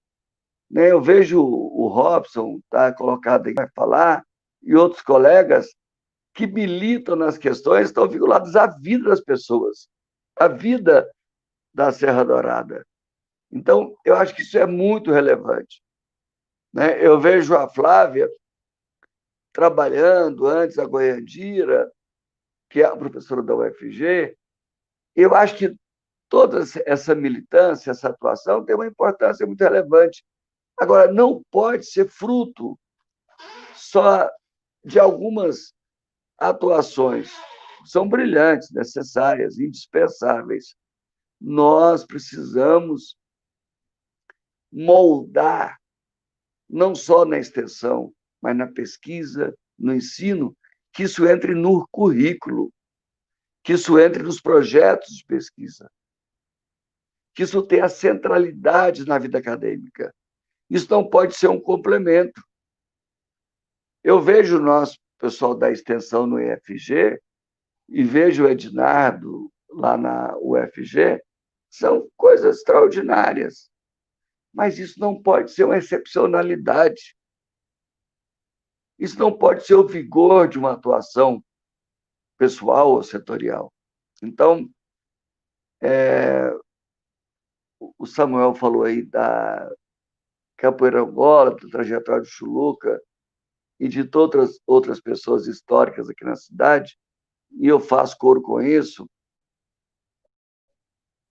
Né? Eu vejo o Robson, está colocado aí, vai falar, e outros colegas que militam nas questões estão vinculados à vida das pessoas, à vida da Serra Dourada. Então, eu acho que isso é muito relevante. Né? Eu vejo a Flávia trabalhando antes, a Goiandira, que é a professora da UFG. Eu acho que toda essa militância, essa atuação tem uma importância muito relevante. Agora, não pode ser fruto só de algumas atuações. São brilhantes, necessárias, indispensáveis. Nós precisamos moldar, não só na extensão, mas na pesquisa, no ensino, que isso entre no currículo, que isso entre nos projetos de pesquisa, que isso tenha centralidade na vida acadêmica. Isso não pode ser um complemento. Eu vejo o nosso pessoal da extensão no IFG e vejo o Ednardo lá na UFG, são coisas extraordinárias. Mas isso não pode ser uma excepcionalidade. Isso não pode ser o vigor de uma atuação pessoal ou setorial. Então, o Samuel falou aí da Capoeira Angola, da trajetória do Chuluca e de todas outras pessoas históricas aqui na cidade, e eu faço coro com isso,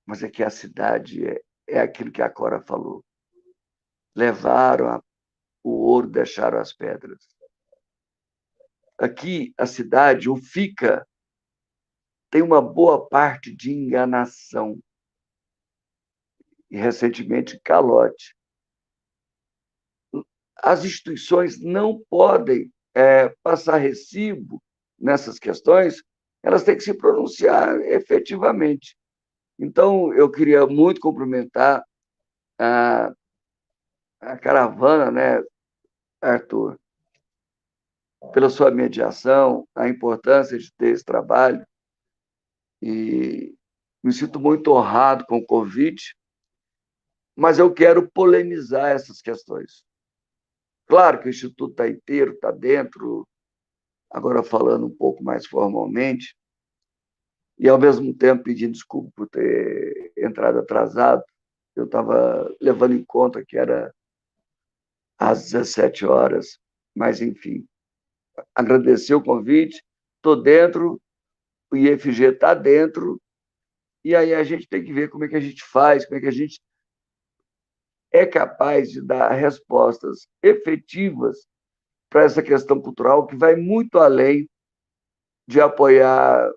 mas é que a cidade é aquilo que a Cora falou. Levaram o ouro, deixaram as pedras. Aqui, a cidade, o FICA, tem uma boa parte de enganação. E, recentemente, calote. As instituições não podem passar recibo nessas questões, elas têm que se pronunciar efetivamente. Então, eu queria muito cumprimentar a caravana, né, Arthur, pela sua mediação, a importância de ter esse trabalho, e me sinto muito honrado com o convite, mas eu quero polemizar essas questões. Claro que o Instituto está inteiro, está dentro, agora falando um pouco mais formalmente, e ao mesmo tempo pedindo desculpa por ter entrado atrasado. Eu estava levando em conta que era às 17 horas, mas enfim, agradecer o convite, estou dentro, o IFG está dentro, e aí a gente tem que ver como é que a gente faz, como é que a gente é capaz de dar respostas efetivas para essa questão cultural, que vai muito além de apoiar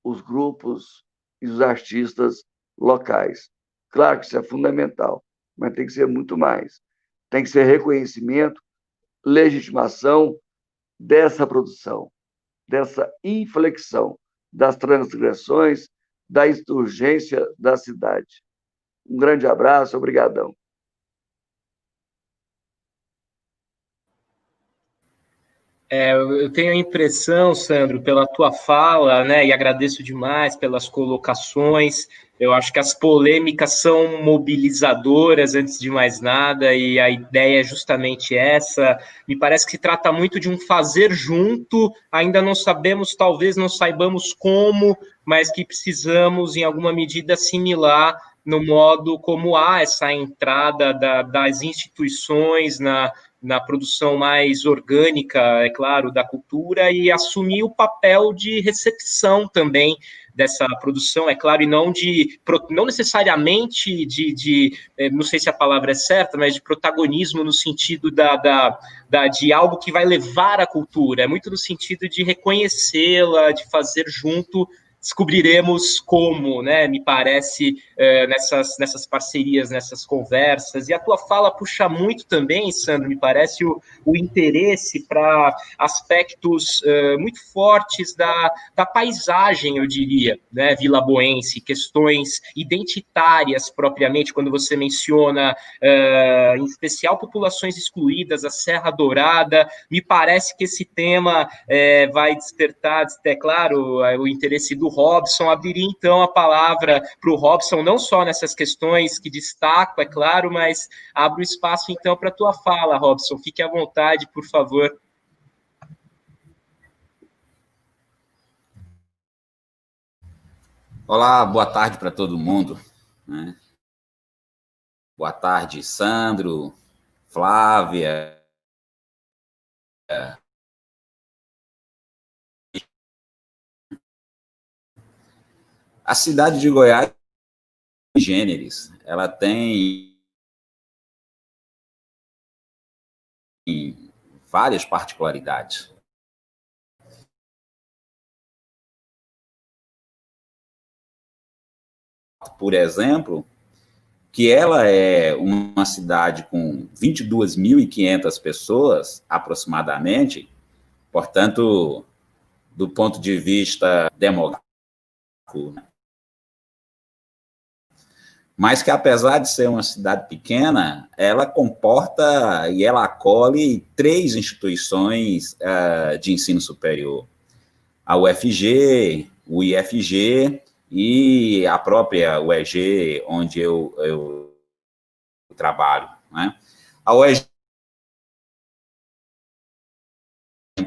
os grupos e os artistas locais. Claro que isso é fundamental, mas tem que ser muito mais. Tem que ser reconhecimento, legitimação dessa produção, dessa inflexão das transgressões, da insurgência da cidade. Um grande abraço, obrigadão. Eu tenho a impressão, Sandro, pela tua fala, né, e agradeço demais pelas colocações. Eu acho que as polêmicas são mobilizadoras, antes de mais nada, e a ideia é justamente essa. Me parece que se trata muito de um fazer junto, ainda não sabemos, talvez não saibamos como, mas que precisamos, em alguma medida, assimilar no modo como há essa entrada das instituições na produção mais orgânica, é claro, da cultura, e assumir o papel de recepção também dessa produção, é claro, e não necessariamente não sei se a palavra é certa, mas de protagonismo no sentido de algo que vai levar a cultura, é muito no sentido de reconhecê-la, de fazer junto. Descobriremos como, né? Me parece, nessas parcerias, nessas conversas. E a tua fala puxa muito também, Sandro, me parece, o interesse para aspectos muito fortes da paisagem, eu diria, né? Vilaboense, questões identitárias propriamente, quando você menciona, em especial, populações excluídas, a Serra Dourada. Me parece que esse tema vai despertar, é claro, o interesse do Robson. Abriria, então, a palavra para o Robson, não só nessas questões que destaco, é claro, mas abro espaço, então, para a tua fala, Robson. Fique à vontade, por favor. Olá, boa tarde para todo mundo, né? Boa tarde, Sandro, Flávia. A cidade de Goiás tem gêneros, ela tem várias particularidades. Por exemplo, que ela é uma cidade com 22.500 pessoas, aproximadamente, portanto, do ponto de vista demográfico, mas que, apesar de ser uma cidade pequena, ela comporta e ela acolhe 3 instituições de ensino superior: a UFG, o IFG e a própria UEG, onde eu trabalho, né? A UEG,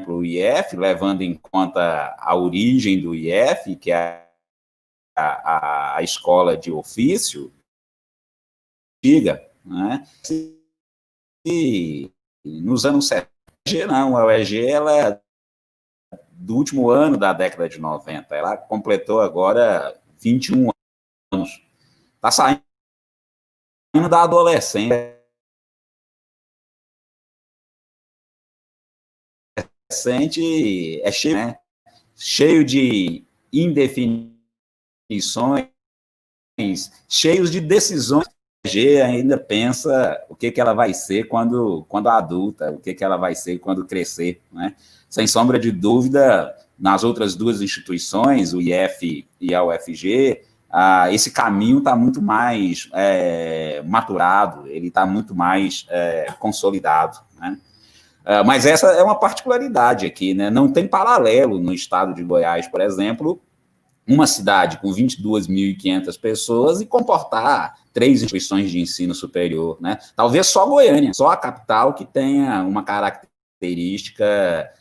o IF, levando em conta a origem do IF, que é a escola de ofício antiga, né? E nos anos 70, não, a UEG, ela do último ano da década de 90, ela completou agora 21 anos. Está saindo da adolescência. É cheio, né? Cheio de indefinições, cheios de decisões. A UEG ainda pensa o que ela vai ser quando adulta, o que ela vai ser quando crescer, né? Sem sombra de dúvida, nas outras 2 instituições, o IF e a UFG, esse caminho está muito mais maturado, ele está muito mais consolidado, né? Mas essa é uma particularidade aqui, né? Não tem paralelo no estado de Goiás, por exemplo, uma cidade com 22.500 pessoas e comportar 3 instituições de ensino superior, né? Talvez só Goiânia, só a capital que tenha uma característica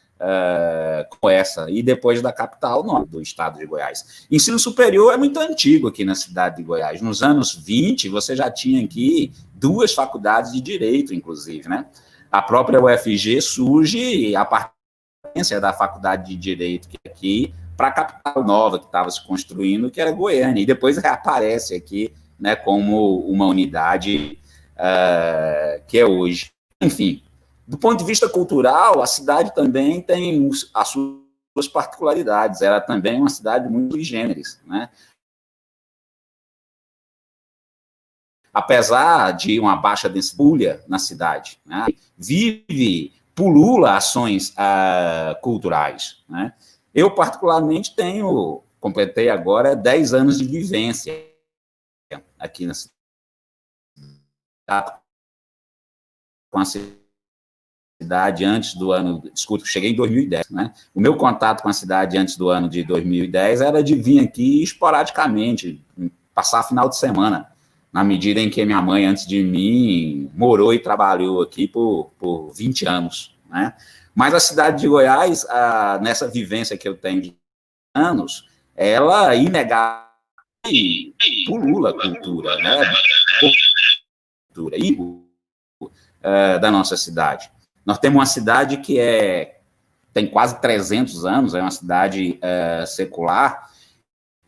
como essa, e depois da capital, não, do estado de Goiás. Ensino superior é muito antigo aqui na cidade de Goiás. Nos anos 20, você já tinha aqui 2 faculdades de direito, inclusive, né? A própria UFG surge a partir da faculdade de direito que aqui para a capital nova que estava se construindo, que era Goiânia, e depois reaparece aqui, né, como uma unidade que é hoje. Enfim, do ponto de vista cultural, a cidade também tem as suas particularidades, ela também é uma cidade muito sui generis, né? Apesar de uma baixa densidade na cidade, né, pulula ações culturais, né? Eu, particularmente, completei agora 10 anos de vivência aqui na cidade, com a cidade antes do ano, desculpa, cheguei em 2010, né? O meu contato com a cidade antes do ano de 2010 era de vir aqui esporadicamente, passar final de semana, na medida em que minha mãe, antes de mim, morou e trabalhou aqui por 20 anos, né? Mas a cidade de Goiás, nessa vivência que eu tenho de anos, ela inegavelmente pulula a cultura, né? Cultura da nossa cidade. Nós temos uma cidade que tem quase 300 anos, é uma cidade secular,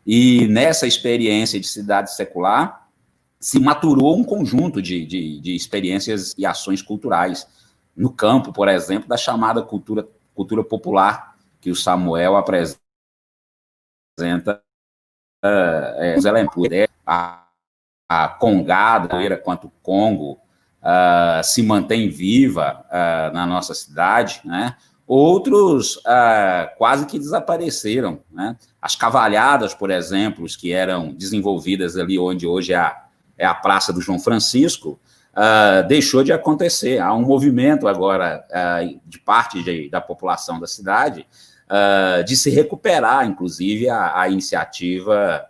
e nessa experiência de cidade secular se maturou um conjunto de experiências e ações culturais, no campo, por exemplo, da chamada cultura popular, que o Samuel apresenta, a congada, quanto o Congo, se mantém viva na nossa cidade, né? Outros quase que desapareceram, né? As cavalhadas, por exemplo, que eram desenvolvidas ali onde hoje é a Praça do João Francisco, deixou de acontecer. Há um movimento agora de parte da população da cidade de se recuperar, inclusive, a iniciativa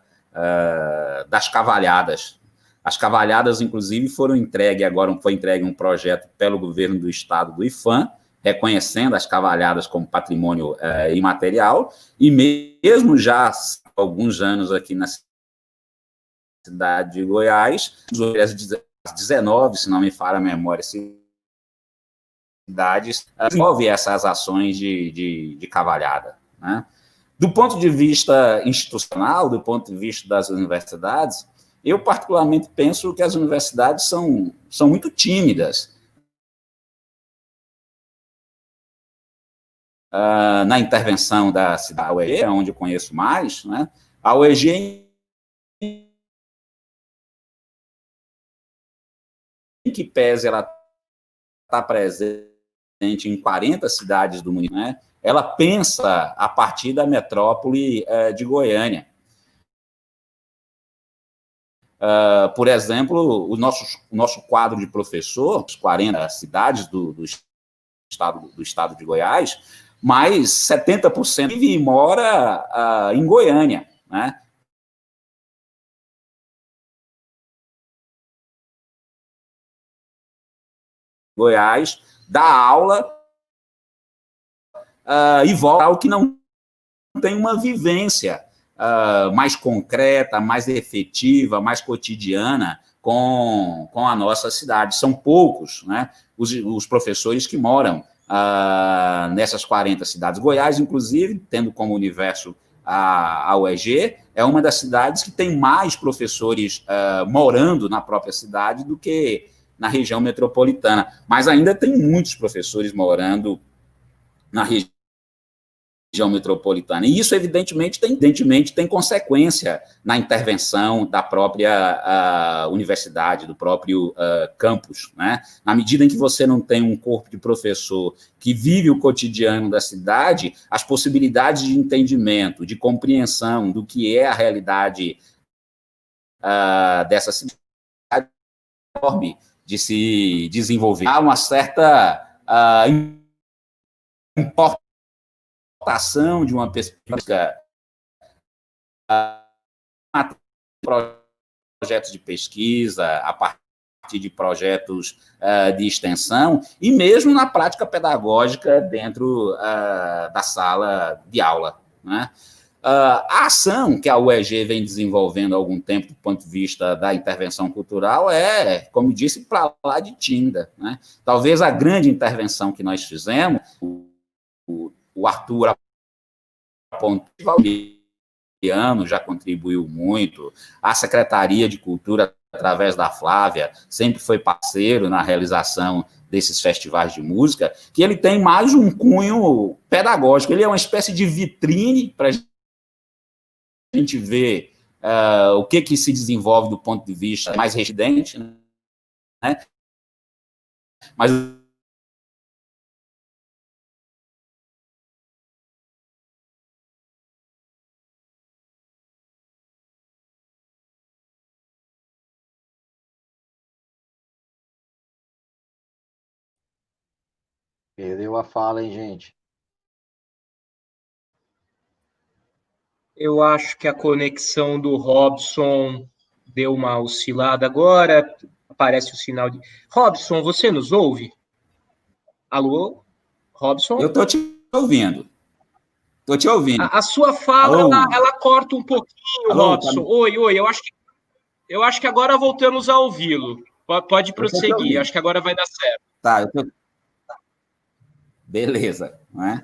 das cavalhadas. As cavalhadas, inclusive, foi entregue um projeto pelo governo do estado do IFAM, reconhecendo as cavalhadas como patrimônio imaterial, e mesmo já há alguns anos aqui na cidade de Goiás, as 19, se não me falha a memória, cidades desenvolve essas ações de cavalhada, né? Do ponto de vista institucional, do ponto de vista das universidades, eu particularmente penso que as universidades são muito tímidas na intervenção da cidade. A UEG, onde eu conheço mais, né? A UEG, em que pese ela está presente em 40 cidades do mundo, né? Ela pensa a partir da metrópole de Goiânia. Por exemplo, o nosso quadro de professor, as 40 cidades do estado de Goiás, mais 70% vive e mora em Goiânia, né? Goiás, dá aula e volta ao que não tem uma vivência mais concreta, mais efetiva, mais cotidiana com a nossa cidade. São poucos, né, os professores que moram nessas 40 cidades. Goiás, inclusive, tendo como universo a UEG, é uma das cidades que tem mais professores morando na própria cidade do que na região metropolitana, mas ainda tem muitos professores morando na região metropolitana, e isso, evidentemente, tem consequência na intervenção da própria universidade, do próprio campus, né? Na medida em que você não tem um corpo de professor que vive o cotidiano da cidade, as possibilidades de entendimento, de compreensão do que é a realidade dessa cidade enorme de se desenvolver. Há uma certa importação de uma perspectiva projetos de pesquisa, a partir de projetos de extensão, e mesmo na prática pedagógica dentro da sala de aula, né? A ação que a UEG vem desenvolvendo há algum tempo, do ponto de vista da intervenção cultural, é, como disse, para lá de tímida, né? Talvez a grande intervenção que nós fizemos, o Arthur Valeriano já contribuiu muito, a Secretaria de Cultura, através da Flávia, sempre foi parceiro na realização desses festivais de música, que ele tem mais um cunho pedagógico, ele é uma espécie de vitrine para a gente ver o que se desenvolve do ponto de vista mais residente, né? Mas Perdeu a fala, hein, gente? Eu acho que a conexão do Robson deu uma oscilada agora. Aparece o sinal de... Robson, você nos ouve? Alô? Robson? eu estou te ouvindo. Estou te ouvindo. A sua fala, ela corta um pouquinho, alô, Robson. Tá... Oi, eu acho que agora voltamos a ouvi-lo. Pode prosseguir, acho que agora vai dar certo. Tá, Beleza, né?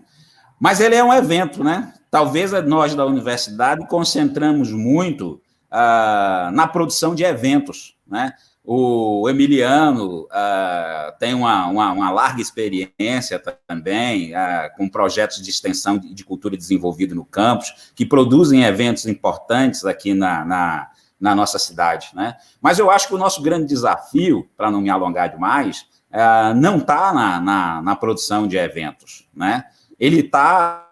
Mas ele é um evento, né? Talvez nós da universidade concentramos muito na produção de eventos, né? O Emiliano tem uma larga experiência também com projetos de extensão de cultura desenvolvido no campus, que produzem eventos importantes aqui na nossa cidade, né? Mas eu acho que o nosso grande desafio, para não me alongar demais, não está na produção de eventos, né? Ele está,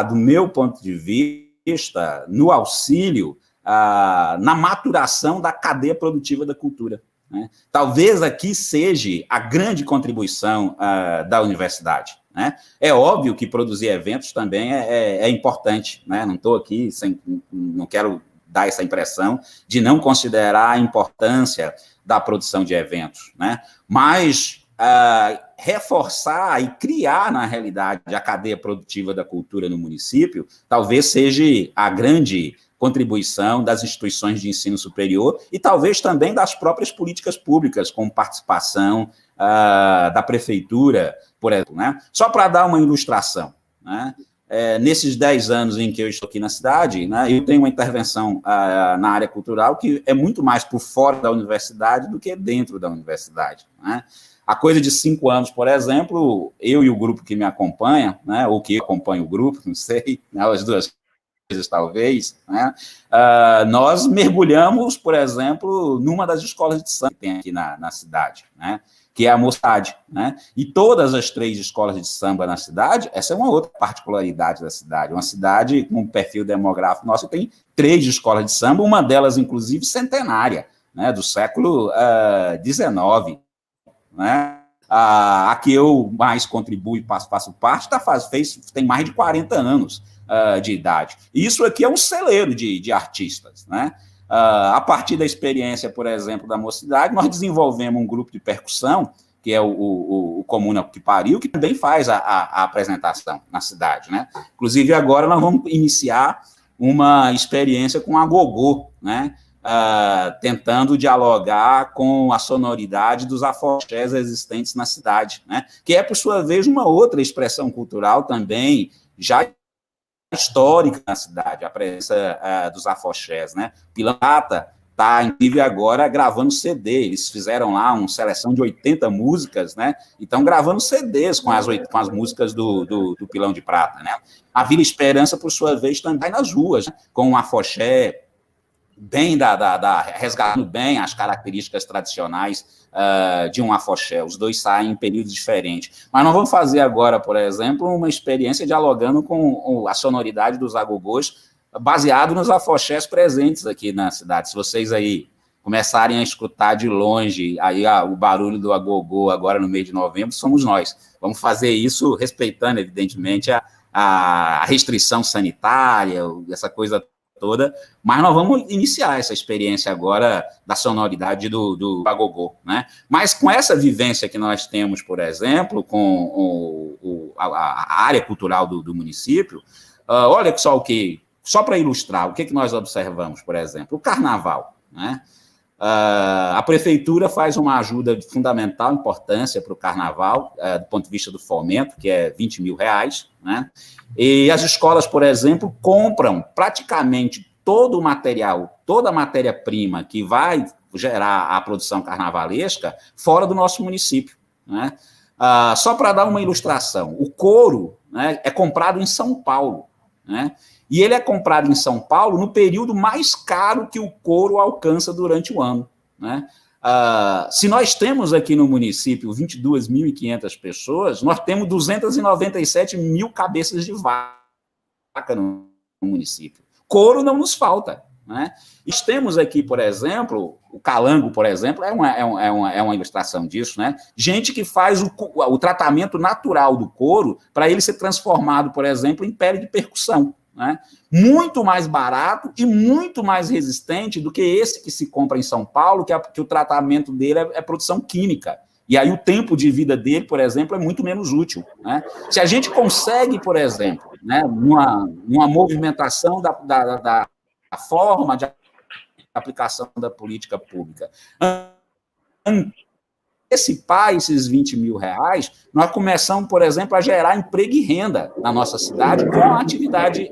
do meu ponto de vista, no auxílio, na maturação da cadeia produtiva da cultura, né? Talvez aqui seja a grande contribuição da universidade, né? É óbvio que produzir eventos também é importante, né? Não estou aqui, não quero dar essa impressão de não considerar a importância da produção de eventos, né? Mas reforçar e criar, na realidade, a cadeia produtiva da cultura no município, talvez seja a grande contribuição das instituições de ensino superior e talvez também das próprias políticas públicas, com participação da prefeitura, por exemplo, né? Só para dar uma ilustração, né? Nesses 10 anos em que eu estou aqui na cidade, né, eu tenho uma intervenção na área cultural que é muito mais por fora da universidade do que dentro da universidade, né? Há coisa de 5 anos, por exemplo, eu e o grupo que me acompanha, né, ou que acompanha o grupo, não sei, né, as duas coisas talvez, né, nós mergulhamos, por exemplo, numa das escolas de samba que tem aqui na cidade, né, que é a Mocidade, né, e todas as 3 escolas de samba na cidade, essa é uma outra particularidade da cidade, uma cidade com um perfil demográfico nosso, tem 3 escolas de samba, uma delas, inclusive, centenária, né, do século XIX, né? A que eu mais contribuo e faço parte, tem mais de 40 anos de idade. Isso aqui é um celeiro de artistas, né? A partir da experiência, por exemplo, da Mocidade, nós desenvolvemos um grupo de percussão, que é o Comuna que Pariu, que também faz a apresentação na cidade, né? Inclusive, agora nós vamos iniciar uma experiência com a gogô, né? Tentando dialogar com a sonoridade dos afoxés existentes na cidade, né? Que é, por sua vez, uma outra expressão cultural também já histórica na cidade, a presença dos afoxés, né? Pilata está, inclusive, agora gravando CD, eles fizeram lá uma seleção de 80 músicas, né? E estão gravando CDs com as músicas do Pilão de Prata, né? A Vila Esperança, por sua vez, também nas ruas, né? Com um afoxé bem resgatando bem as características tradicionais de um afoxé. Os dois saem em períodos diferentes. Mas nós vamos fazer agora, por exemplo, uma experiência dialogando com a sonoridade dos agogôs baseado nos afoxés presentes aqui na cidade. Se vocês aí começarem a escutar de longe aí o barulho do agogô agora no mês de novembro, somos nós. Vamos fazer isso respeitando, evidentemente, a restrição sanitária, essa coisa toda, mas nós vamos iniciar essa experiência agora da sonoridade do agogô, né? Mas com essa vivência que nós temos, por exemplo, com a área cultural do município, olha só para ilustrar, o que nós observamos, por exemplo, o carnaval, né? A prefeitura faz uma ajuda de fundamental importância para o carnaval, do ponto de vista do fomento, que é R$20 mil, né? E as escolas, por exemplo, compram praticamente todo o material, toda a matéria-prima que vai gerar a produção carnavalesca fora do nosso município, né? Só para dar uma ilustração, o couro, né, é comprado em São Paulo, né? E ele é comprado em São Paulo no período mais caro que o couro alcança durante o ano, né? Se nós temos aqui no município 22.500 pessoas, nós temos 297 mil cabeças de vaca no município. Couro não nos falta, né? Nós temos aqui, por exemplo, o calango, por exemplo, é uma ilustração disso, né? Gente que faz o tratamento natural do couro para ele ser transformado, por exemplo, em pele de percussão, né? Muito mais barato e muito mais resistente do que esse que se compra em São Paulo, que o tratamento dele é produção química. E aí o tempo de vida dele, por exemplo, é muito menos útil, né? Se a gente consegue, por exemplo, né, uma movimentação da forma de aplicação da política pública, antecipar esses R$20 mil, nós começamos, por exemplo, a gerar emprego e renda na nossa cidade com a atividade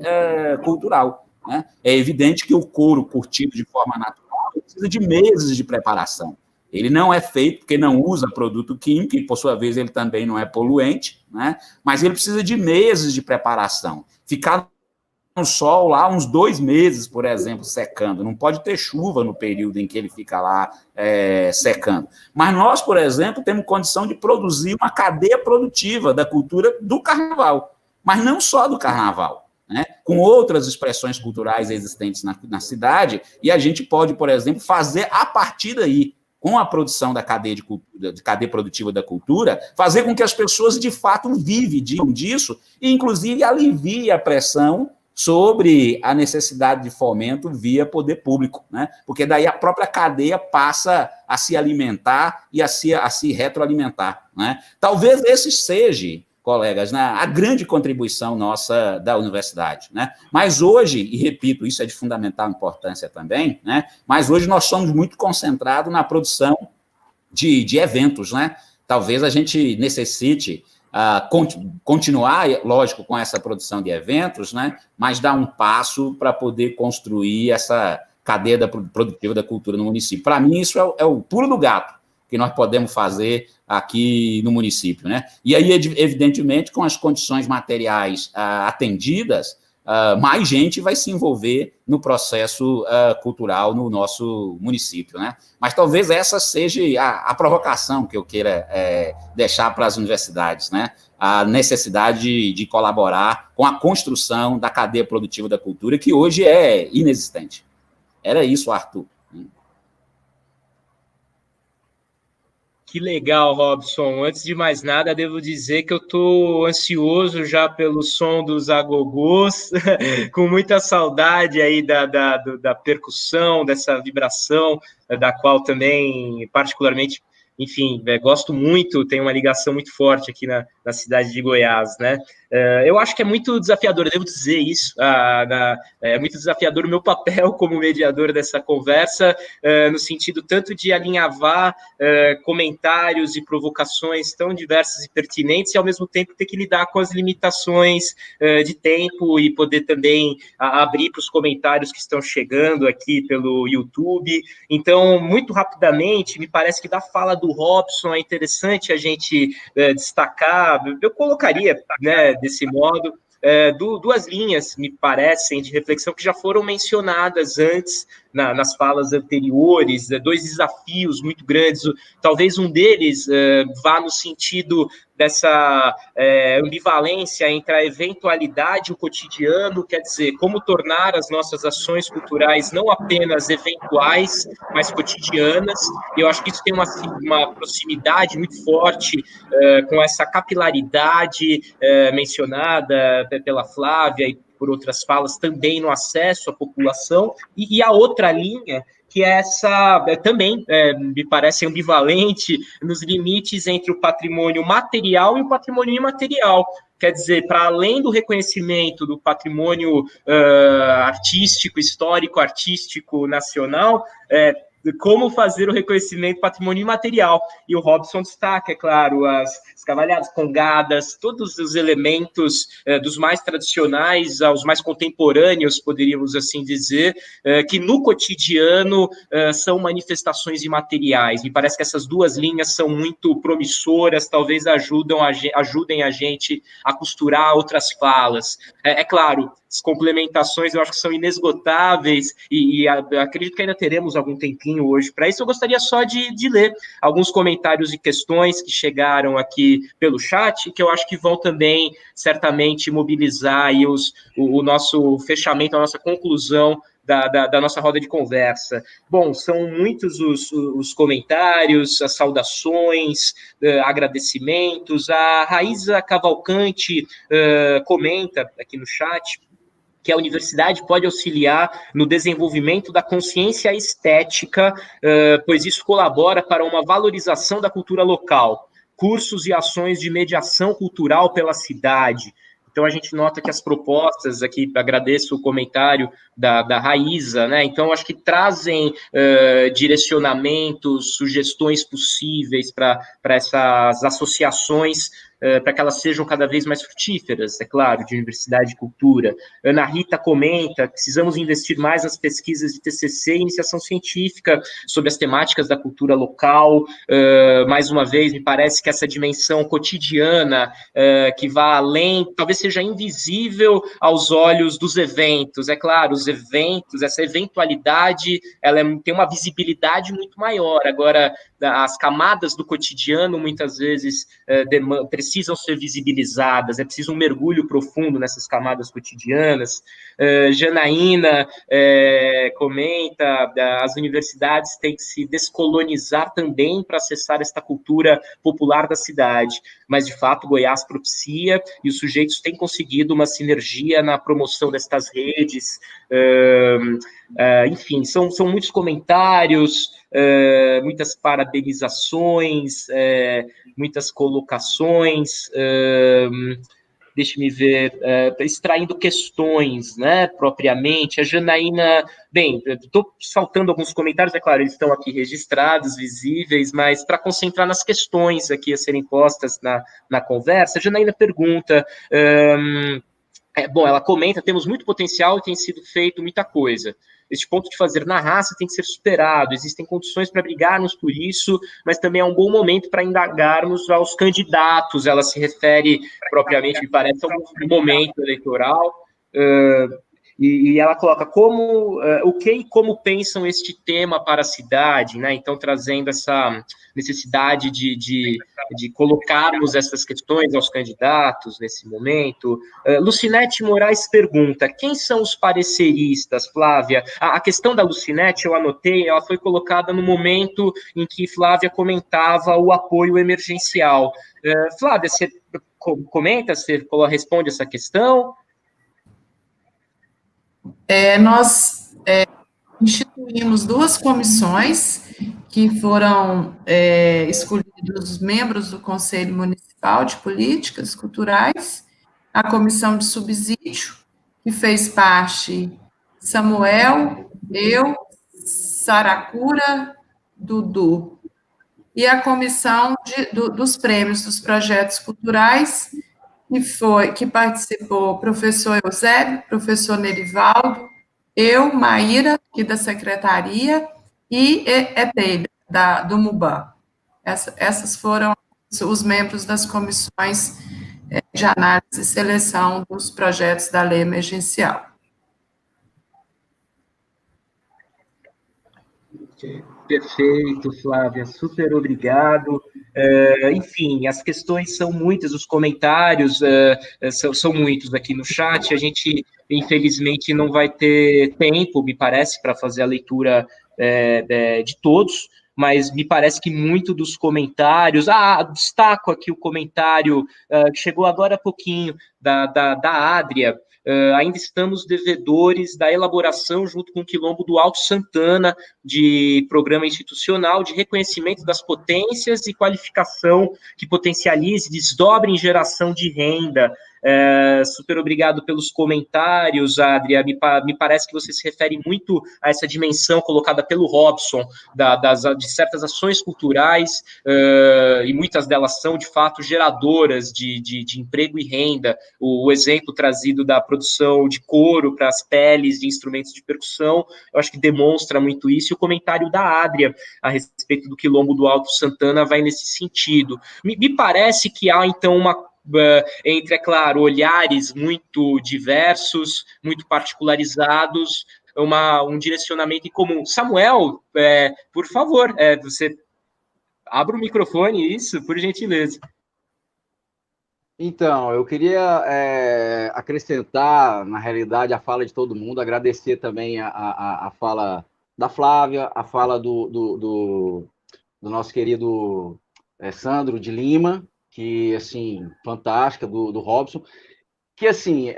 cultural, né? É evidente que o couro curtido de forma natural precisa de meses de preparação. Ele não é feito porque não usa produto químico, e, por sua vez, ele também não é poluente, né? Mas ele precisa de meses de preparação. Ficar no sol lá uns 2 meses, por exemplo, secando. Não pode ter chuva no período em que ele fica lá secando. Mas nós, por exemplo, temos condição de produzir uma cadeia produtiva da cultura do carnaval, mas não só do carnaval, né? Com outras expressões culturais existentes na cidade, e a gente pode, por exemplo, fazer a partir daí, com a produção da cadeia produtiva da cultura, fazer com que as pessoas, de fato, vivem disso, e, inclusive, alivie a pressão sobre a necessidade de fomento via poder público, né? Porque daí a própria cadeia passa a se alimentar e a se retroalimentar, né? Talvez esse seja, colegas, né, a grande contribuição nossa da universidade, né? Mas hoje, e repito, isso é de fundamental importância também, né? Mas hoje nós somos muito concentrados na produção de eventos, né? Talvez a gente necessite continuar, lógico, com essa produção de eventos, né? Mas dar um passo para poder construir essa cadeia produtiva da cultura no município. Para mim, isso é o pulo do gato que nós podemos fazer aqui no município, né? E aí, evidentemente, com as condições materiais atendidas, mais gente vai se envolver no processo cultural no nosso município, né? Mas talvez essa seja a provocação que eu queira deixar para as universidades, né? A necessidade de colaborar com a construção da cadeia produtiva da cultura, que hoje é inexistente. Era isso, Arthur. Que legal, Robson. Antes de mais nada, devo dizer que eu estou ansioso já pelo som dos agogôs, com muita saudade aí da percussão, dessa vibração, da qual também, particularmente, enfim, gosto muito, tenho uma ligação muito forte aqui na cidade de Goiás, né? Eu acho que é muito desafiador, eu devo dizer isso, é muito desafiador o meu papel como mediador dessa conversa, no sentido tanto de alinhavar comentários e provocações tão diversas e pertinentes, e ao mesmo tempo ter que lidar com as limitações de tempo e poder também abrir para os comentários que estão chegando aqui pelo YouTube. Então, muito rapidamente, me parece que da fala do Robson é interessante a gente destacar, eu colocaria, né, desse modo, duas linhas, me parecem, de reflexão que já foram mencionadas antes, nas falas anteriores, dois desafios muito grandes. Talvez um deles vá no sentido dessa ambivalência entre a eventualidade e o cotidiano, quer dizer, como tornar as nossas ações culturais não apenas eventuais, mas cotidianas. E eu acho que isso tem uma proximidade muito forte com essa capilaridade mencionada pela Flávia e por outras falas também no acesso à população, e a outra linha, que é essa, também me parece ambivalente, nos limites entre o patrimônio material e o patrimônio imaterial. Quer dizer, para além do reconhecimento do patrimônio artístico, histórico, artístico, nacional, como fazer o reconhecimento do patrimônio imaterial. E o Robson destaca, é claro, as cavalhadas, congadas, todos os elementos dos mais tradicionais aos mais contemporâneos, poderíamos assim dizer, que no cotidiano são manifestações imateriais. Me parece que essas duas linhas são muito promissoras, talvez ajudem a gente a costurar outras falas. É claro, as complementações eu acho que são inesgotáveis e acredito que ainda teremos algum tempinho hoje para isso. Eu gostaria só de ler alguns comentários e questões que chegaram aqui pelo chat, que eu acho que vão também certamente mobilizar aí o nosso fechamento, a nossa conclusão da nossa roda de conversa. Bom, são muitos os comentários, as saudações, agradecimentos. A Raíza Cavalcante comenta aqui no chat que a universidade pode auxiliar no desenvolvimento da consciência estética, pois isso colabora para uma valorização da cultura local, cursos e ações de mediação cultural pela cidade. Então, a gente nota que as propostas, aqui agradeço o comentário da Raíza, né? Então, acho que trazem direcionamentos, sugestões possíveis para essas associações, para que elas sejam cada vez mais frutíferas, é claro, de universidade e cultura. Ana Rita comenta: precisamos investir mais nas pesquisas de TCC e iniciação científica sobre as temáticas da cultura local. Mais uma vez, me parece que essa dimensão cotidiana, que vai além, talvez seja invisível aos olhos dos eventos. É claro, os eventos, essa eventualidade, ela tem uma visibilidade muito maior. Agora, as camadas do cotidiano, muitas vezes, precisam ser visibilizadas, é preciso um mergulho profundo nessas camadas cotidianas. Janaína comenta: as universidades têm que se descolonizar também para acessar esta cultura popular da cidade, mas, de fato, Goiás propicia e os sujeitos têm conseguido uma sinergia na promoção destas redes. Enfim, são muitos comentários, muitas parabenizações, muitas colocações, deixe-me ver, extraindo questões, né, propriamente. A Janaína, bem, estou saltando alguns comentários, é claro, eles estão aqui registrados, visíveis, mas para concentrar nas questões aqui a serem postas na conversa, a Janaína pergunta... Bom, ela comenta: temos muito potencial e tem sido feito muita coisa. Este ponto de fazer na raça tem que ser superado. Existem condições para brigarmos por isso, mas também é um bom momento para indagarmos aos candidatos. Ela se refere propriamente, me parece, ao momento eleitoral. E ela coloca o que e como pensam este tema para a cidade, né? Então, trazendo essa necessidade de colocarmos essas questões aos candidatos nesse momento. Lucinete Moraes pergunta: quem são os pareceristas, Flávia? A questão da Lucinete, eu anotei, ela foi colocada no momento em que Flávia comentava o apoio emergencial. Flávia, você comenta, você responde essa questão? Nós instituímos duas comissões que foram escolhidos membros do Conselho Municipal de Políticas Culturais, a Comissão de Subsídio, que fez parte Samuel, eu, Saracura, Dudu, e a Comissão dos Prêmios dos Projetos Culturais, que participou professor Eusébio, professor Nerivaldo, eu, Maíra, aqui da Secretaria, e Eteida, do MUBAN. Essas foram os membros das comissões de análise e seleção dos projetos da lei emergencial. Perfeito, Flávia, super obrigado. Enfim, as questões são muitas, os comentários são muitos aqui no chat. A gente, infelizmente, não vai ter tempo, me parece, para fazer a leitura de todos, mas me parece que muito dos comentários. Destaco aqui o comentário que chegou agora há pouquinho, da Adria. Ainda estamos devedores da elaboração, junto com o Quilombo do Alto Santana, de programa institucional de reconhecimento das potências e qualificação que potencialize, desdobre em geração de renda. Super obrigado pelos comentários, Adria. Me parece que você se refere muito a essa dimensão colocada pelo Robson, de certas ações culturais, e muitas delas são, de fato, geradoras de emprego e renda. O exemplo trazido da produção de couro para as peles de instrumentos de percussão, eu acho que demonstra muito isso, e o comentário da Adria a respeito do Quilombo do Alto Santana vai nesse sentido. Me parece que há, então, entre, é claro, olhares muito diversos, muito particularizados, um direcionamento em comum. Samuel, por favor, você abra o microfone, isso, por gentileza. Então, eu queria acrescentar, na realidade, a fala de todo mundo, agradecer também a fala da Flávia, a fala do nosso querido Sandro de Lima, que, assim, fantástica, do Robson, que, assim,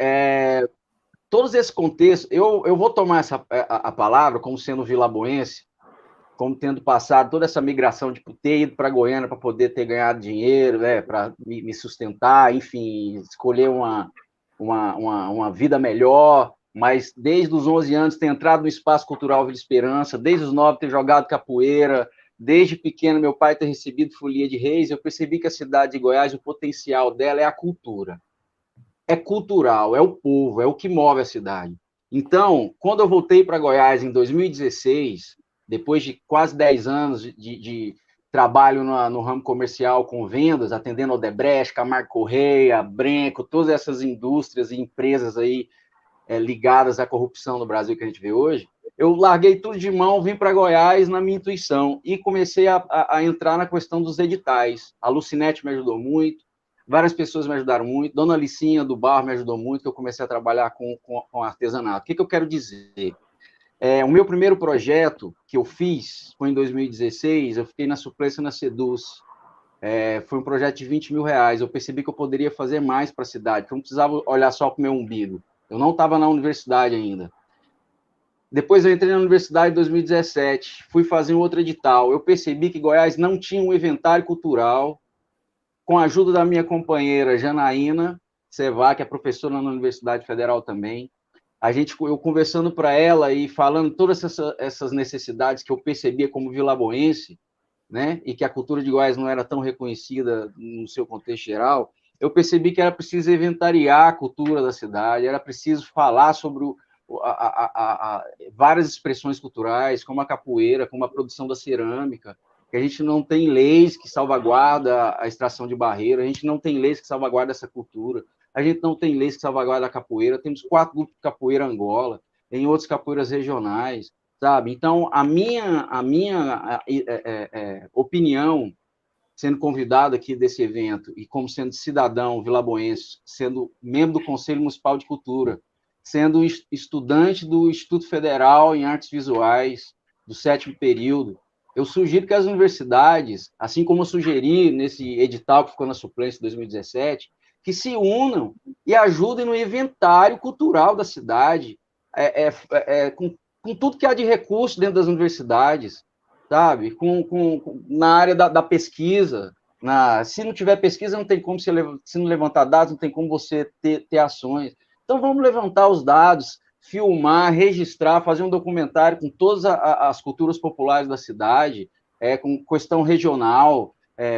todos esses contextos, eu vou tomar a palavra como sendo vilaboense, como tendo passado toda essa migração de ter ido para Goiânia para poder ter ganhado dinheiro, para me sustentar, enfim, escolher uma vida melhor, mas desde os 11 anos ter entrado no Espaço Cultural Vila Esperança, desde os 9 ter jogado capoeira, desde pequeno meu pai ter recebido folia de reis, eu percebi que a cidade de Goiás, o potencial dela é a cultura. É cultural, é o povo, é o que move a cidade. Então, quando eu voltei para Goiás em 2016, depois de quase 10 anos de trabalho no ramo comercial com vendas, atendendo Odebrecht, Camargo Correia, Brenco, todas essas indústrias e empresas aí ligadas à corrupção no Brasil que a gente vê hoje, eu larguei tudo de mão, vim para Goiás na minha intuição e comecei a entrar na questão dos editais. A Lucinete me ajudou muito, várias pessoas me ajudaram muito, Dona Licinha do Bar me ajudou muito, que eu comecei a trabalhar com artesanato. O que eu quero dizer? O meu primeiro projeto que eu fiz foi em 2016, eu fiquei na suplência na Seduz. Foi um projeto de R$20 mil. Eu percebi que eu poderia fazer mais para a cidade, que eu não precisava olhar só para o meu umbigo. Eu não estava na universidade ainda. Depois eu entrei na universidade em 2017, fui fazer um outro edital. Eu percebi que Goiás não tinha um inventário cultural. Com a ajuda da minha companheira Janaína Sevá, que é professora na Universidade Federal também, eu conversando para ela e falando todas essas necessidades que eu percebia como vilaboense, né, e que a cultura de Goiás não era tão reconhecida no seu contexto geral, eu percebi que era preciso inventariar a cultura da cidade, era preciso falar sobre várias expressões culturais, como a capoeira, como a produção da cerâmica, que a gente não tem leis que salvaguardam a extração de barreira, a gente não tem leis que salvaguardam essa cultura, a gente não tem leis que salvaguardam a capoeira, temos 4 grupos de capoeira Angola, em outras capoeiras regionais, sabe? Então, a minha opinião, sendo convidado aqui desse evento, e como sendo cidadão vilaboense, sendo membro do Conselho Municipal de Cultura, sendo estudante do Instituto Federal em Artes Visuais, do 7º período, eu sugiro que as universidades, assim como eu sugeri nesse edital que ficou na suplência em 2017, que se unam e ajudem no inventário cultural da cidade, com tudo que há de recurso dentro das universidades, sabe? Na área da pesquisa. Se não tiver pesquisa, não tem como se não levantar dados, não tem como você ter ações. Então, vamos levantar os dados, filmar, registrar, fazer um documentário com todas as culturas populares da cidade, com questão regional,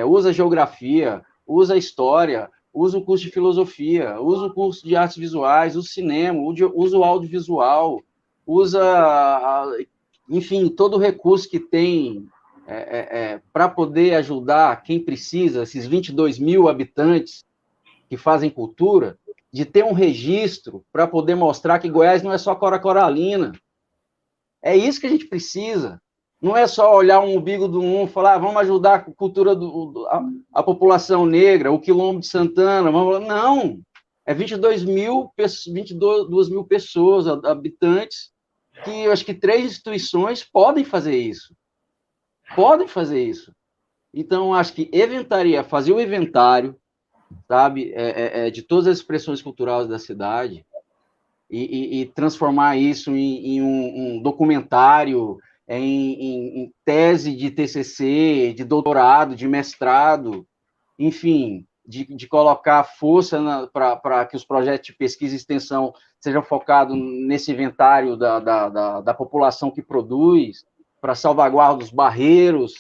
usa geografia, usa história, usa o curso de filosofia, usa o curso de artes visuais, usa o cinema, usa o audiovisual, usa, enfim, todo o recurso que tem para poder ajudar quem precisa, esses 22 mil habitantes que fazem cultura, de ter um registro para poder mostrar que Goiás não é só Cora Coralina. É isso que a gente precisa. Não é só olhar um umbigo do um e falar, vamos ajudar a cultura a população negra, o Quilombo de Santana, não. É 22 mil pessoas, habitantes, que eu acho que 3 instituições podem fazer isso. Podem fazer isso. Então, acho que fazer o inventário, sabe, de todas as expressões culturais da cidade e transformar isso em um documentário, em tese de TCC, de doutorado, de mestrado, enfim, de colocar força para que os projetos de pesquisa e extensão sejam focados nesse inventário da população que produz, para salvaguarda dos barreiros.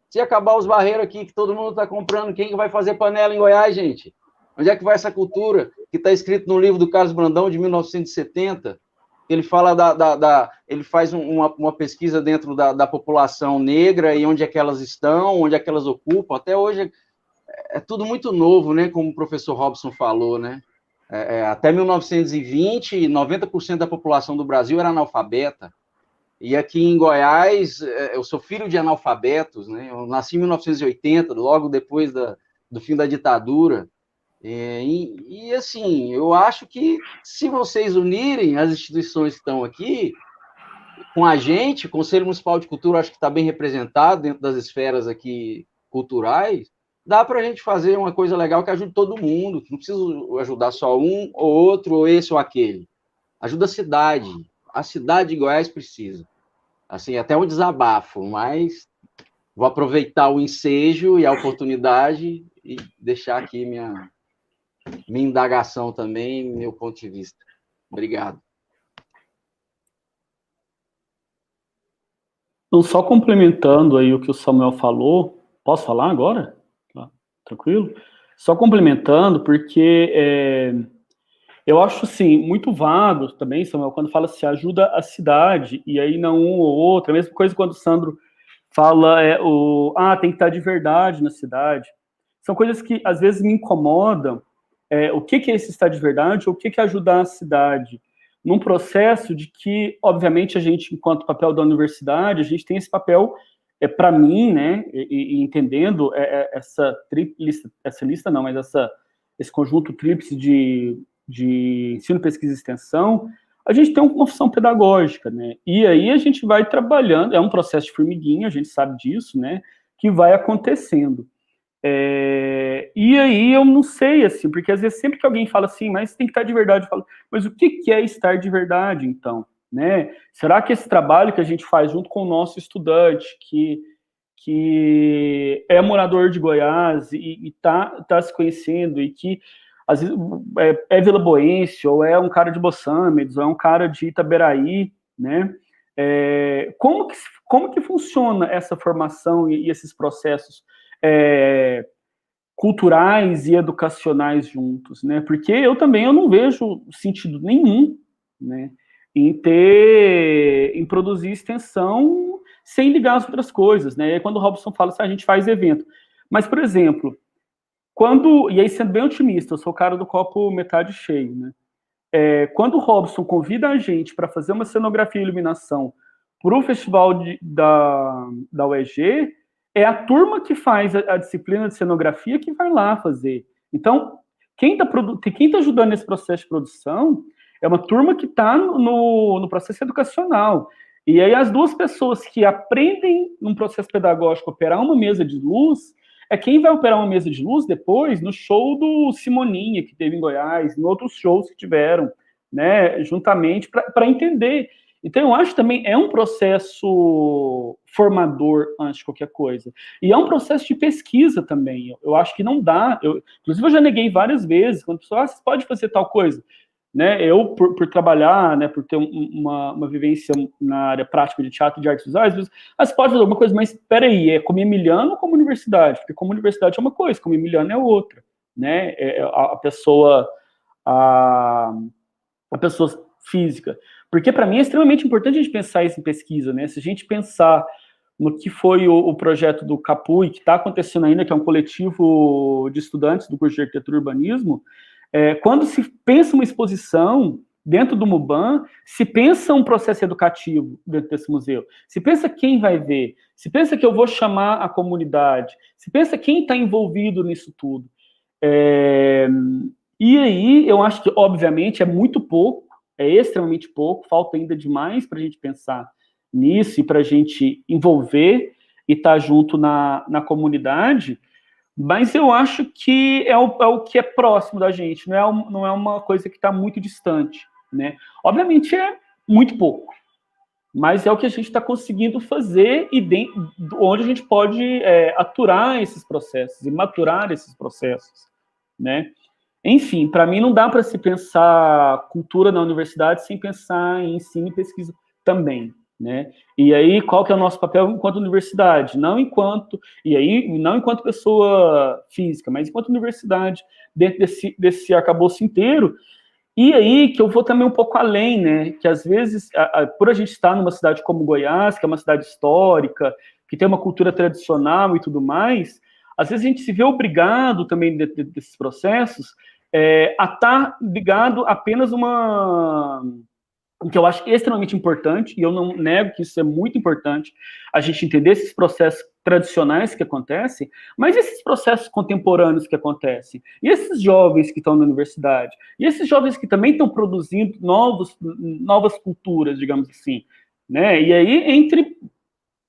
Se acabar os barreiros aqui, que todo mundo está comprando, quem vai fazer panela em Goiás, gente? Onde é que vai essa cultura que está escrito no livro do Carlos Brandão, de 1970? Ele fala ele faz uma pesquisa dentro da população negra e onde é que elas estão, onde é que elas ocupam. Até hoje é tudo muito novo, né? Como o professor Robson falou, né? Até 1920, 90% da população do Brasil era analfabeta. E aqui em Goiás, eu sou filho de analfabetos, né? Eu nasci em 1980, logo depois do fim da ditadura. E assim, eu acho que se vocês unirem as instituições que estão aqui com a gente, o Conselho Municipal de Cultura acho que está bem representado dentro das esferas aqui culturais, dá para a gente fazer uma coisa legal que ajude todo mundo, que não precisa ajudar só um ou outro, ou esse ou aquele. Ajuda a cidade de Goiás precisa. Assim, até um desabafo, mas vou aproveitar o ensejo e a oportunidade e deixar aqui minha indagação também, meu ponto de vista. Obrigado. Então, só complementando aí o que o Samuel falou, posso falar agora? Tá, tranquilo? Só complementando, porque eu acho, assim, muito vago também, Samuel, quando fala se ajuda a cidade, e aí não um ou outro, a mesma coisa quando o Sandro fala tem que estar de verdade na cidade. São coisas que, às vezes, me incomodam. O que é esse estar de verdade, ou o que é ajudar a cidade? Num processo de que, obviamente, a gente, enquanto papel da universidade, a gente tem esse papel, para mim, né, e entendendo esse conjunto tríplice de ensino, pesquisa e extensão, a gente tem uma função pedagógica, né, e aí a gente vai trabalhando, é um processo de formiguinha, a gente sabe disso, né, que vai acontecendo. E aí eu não sei, assim, porque às vezes sempre que alguém fala assim, mas tem que estar de verdade, eu falo, mas o que é estar de verdade, então? Né? Será que esse trabalho que a gente faz junto com o nosso estudante, que é morador de Goiás e tá se conhecendo, e que às vezes é vilaboense, ou é um cara de Boçâmedes, ou é um cara de Itaberaí, né? Como que funciona essa formação e esses processos culturais e educacionais juntos, né? Porque eu não vejo sentido nenhum, né, em produzir extensão sem ligar as outras coisas, né? E aí, quando o Robson fala assim, a gente faz evento. Mas, por exemplo, e aí sendo bem otimista, eu sou o cara do copo metade cheio, né? Quando o Robson convida a gente para fazer uma cenografia e iluminação para o festival da UEG, é a turma que faz a disciplina de cenografia que vai lá fazer. Então, quem tá ajudando nesse processo de produção é uma turma que está no processo educacional. E aí as duas pessoas que aprendem num processo pedagógico operar uma mesa de luz é quem vai operar uma mesa de luz depois no show do Simoninha, que teve em Goiás, em outros shows que tiveram, né, juntamente, para entender. Então, eu acho também é um processo formador antes de qualquer coisa. E é um processo de pesquisa também. Eu acho que não dá. Inclusive, eu já neguei várias vezes, quando a pessoa, você pode fazer tal coisa. Né? Eu, por trabalhar, né, por ter uma vivência na área prática de teatro e de artes visuais, às vezes, você pode fazer alguma coisa, mas espera aí, como Emiliano ou como universidade? Porque como universidade é uma coisa, como Emiliano é outra. Né? A pessoa física. Porque, para mim, é extremamente importante a gente pensar isso em pesquisa, né? Se a gente pensar no que foi o projeto do Capui, que está acontecendo ainda, que é um coletivo de estudantes do curso de Arquitetura e Urbanismo, quando se pensa uma exposição, dentro do MUBAN, se pensa um processo educativo dentro desse museu, se pensa quem vai ver, se pensa que eu vou chamar a comunidade, se pensa quem está envolvido nisso tudo. E aí, eu acho que, obviamente, é muito pouco, é extremamente pouco, falta ainda demais para a gente pensar nisso e para a gente envolver e estar junto na comunidade, mas eu acho que é o que é próximo da gente, não é uma coisa que está muito distante, né? Obviamente é muito pouco, mas é o que a gente está conseguindo fazer e onde a gente pode aturar esses processos e maturar esses processos, né? Enfim, para mim não dá para se pensar cultura na universidade sem pensar em ensino e pesquisa também, né? E aí, qual que é o nosso papel enquanto universidade? Não enquanto pessoa física, mas enquanto universidade, dentro desse arcabouço inteiro. E aí que eu vou também um pouco além, né? Que às vezes, por a gente estar numa cidade como Goiás, que é uma cidade histórica, que tem uma cultura tradicional e tudo mais, às vezes a gente se vê obrigado também desses processos a estar ligado apenas o que eu acho extremamente importante, e eu não nego que isso é muito importante, a gente entender esses processos tradicionais que acontecem, mas esses processos contemporâneos que acontecem, e esses jovens que estão na universidade, e esses jovens que também estão produzindo novas culturas, digamos assim, né? E aí, entre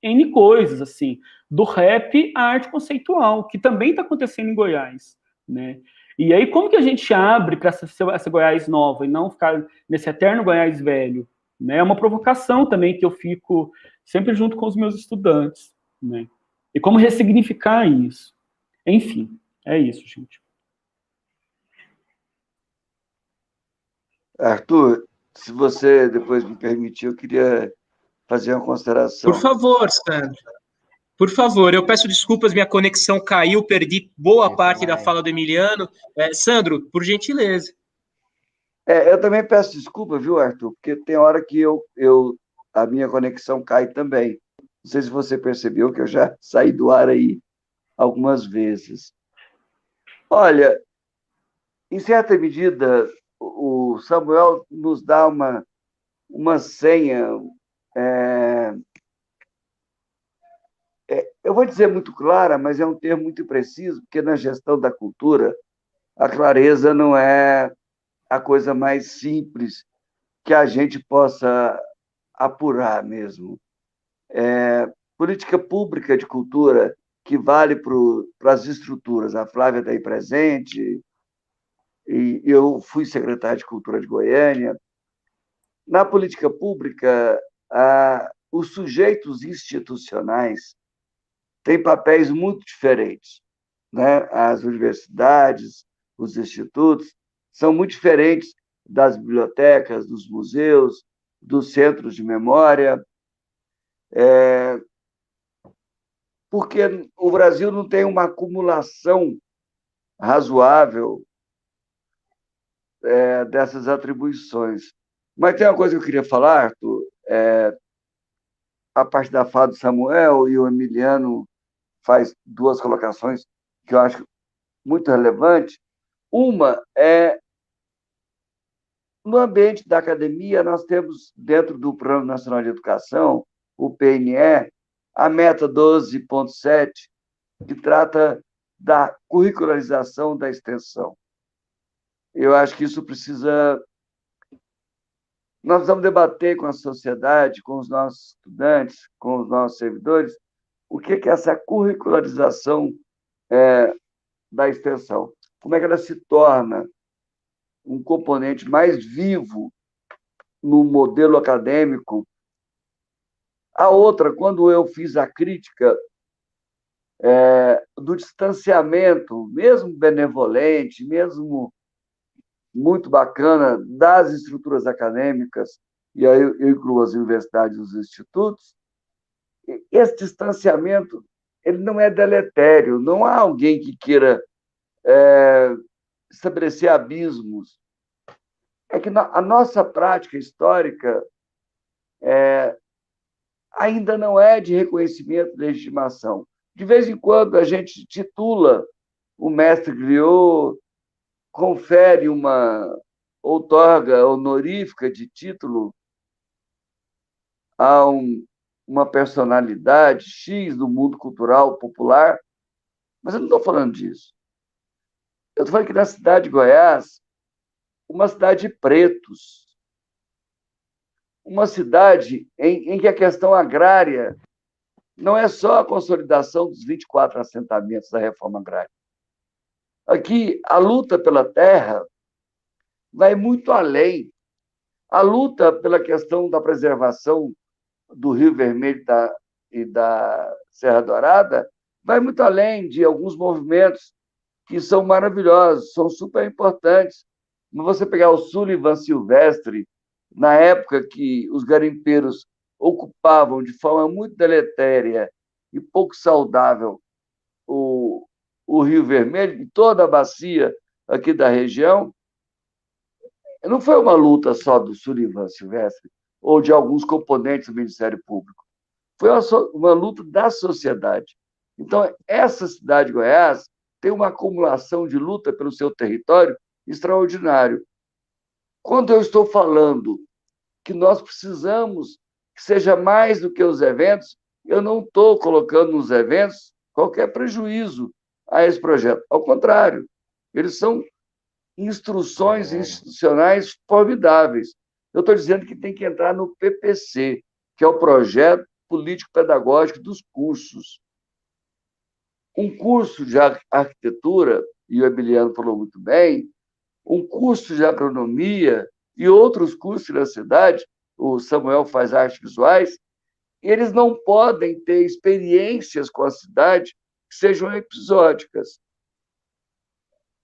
N coisas, assim, do rap à arte conceitual, que também está acontecendo em Goiás, né? E aí, como que a gente abre para essa Goiás nova e não ficar nesse eterno Goiás velho? Né? É uma provocação também que eu fico sempre junto com os meus estudantes, né? E como ressignificar isso? Enfim, é isso, gente. Arthur, se você depois me permitir, eu queria fazer uma consideração. Por favor, Sandro. Por favor, eu peço desculpas, minha conexão caiu, perdi boa parte da fala do Emiliano. Sandro, por gentileza. Eu também peço desculpa, viu, Arthur? Porque tem hora que a minha conexão cai também. Não sei se você percebeu que eu já saí do ar aí algumas vezes. Olha, em certa medida, o Samuel nos dá uma senha. Eu vou dizer muito clara, mas é um termo muito preciso, porque na gestão da cultura, a clareza não é a coisa mais simples que a gente possa apurar mesmo. Política pública de cultura que vale para as estruturas. A Flávia está aí presente, e eu fui secretário de Cultura de Goiânia. Na política pública, os sujeitos institucionais têm papéis muito diferentes, né? As universidades, os institutos, são muito diferentes das bibliotecas, dos museus, dos centros de memória, porque o Brasil não tem uma acumulação razoável dessas atribuições. Mas tem uma coisa que eu queria falar, Arthur, a parte da fala do Samuel, e o Emiliano faz duas colocações que eu acho muito relevantes. Uma é, no ambiente da academia, nós temos, dentro do Plano Nacional de Educação, o PNE, a meta 12.7, que trata da curricularização da extensão. Eu acho que isso precisa... Nós precisamos debater com a sociedade, com os nossos estudantes, com os nossos servidores, o que é essa curricularização da extensão. Como é que ela se torna um componente mais vivo no modelo acadêmico. A outra, quando eu fiz a crítica do distanciamento, mesmo benevolente, mesmo muito bacana, das estruturas acadêmicas, e aí eu incluo as universidades e os institutos, esse distanciamento ele não é deletério, não há alguém que queira estabelecer abismos. É que a nossa prática histórica ainda não é de reconhecimento, de legitimação. De vez em quando, a gente titula o mestre griot, confere uma outorga honorífica de título a uma personalidade X do mundo cultural popular, mas eu não estou falando disso. Eu estou falando que na cidade de Goiás, uma cidade de pretos, uma cidade em que a questão agrária não é só a consolidação dos 24 assentamentos da reforma agrária. Aqui, a luta pela terra vai muito além. A luta pela questão da preservação do Rio Vermelho e da Serra Dourada vai muito além de alguns movimentos que são maravilhosos, são super importantes. Mas você pegar o Sullivan Silvestre, na época que os garimpeiros ocupavam de forma muito deletéria e pouco saudável o Rio Vermelho e toda a bacia aqui da região, não foi uma luta só do Sullivan Silvestre ou de alguns componentes do Ministério Público. Foi uma luta da sociedade. Então, essa cidade de Goiás tem uma acumulação de luta pelo seu território extraordinário. Quando eu estou falando que nós precisamos que seja mais do que os eventos, eu não estou colocando nos eventos qualquer prejuízo a esse projeto. Ao contrário, eles são instruções institucionais formidáveis. Eu estou dizendo que tem que entrar no PPC, que é o Projeto Político-Pedagógico dos Cursos. Um curso de arquitetura, e o Emiliano falou muito bem, um curso de agronomia e outros cursos na cidade, o Samuel faz artes visuais, eles não podem ter experiências com a cidade que sejam episódicas.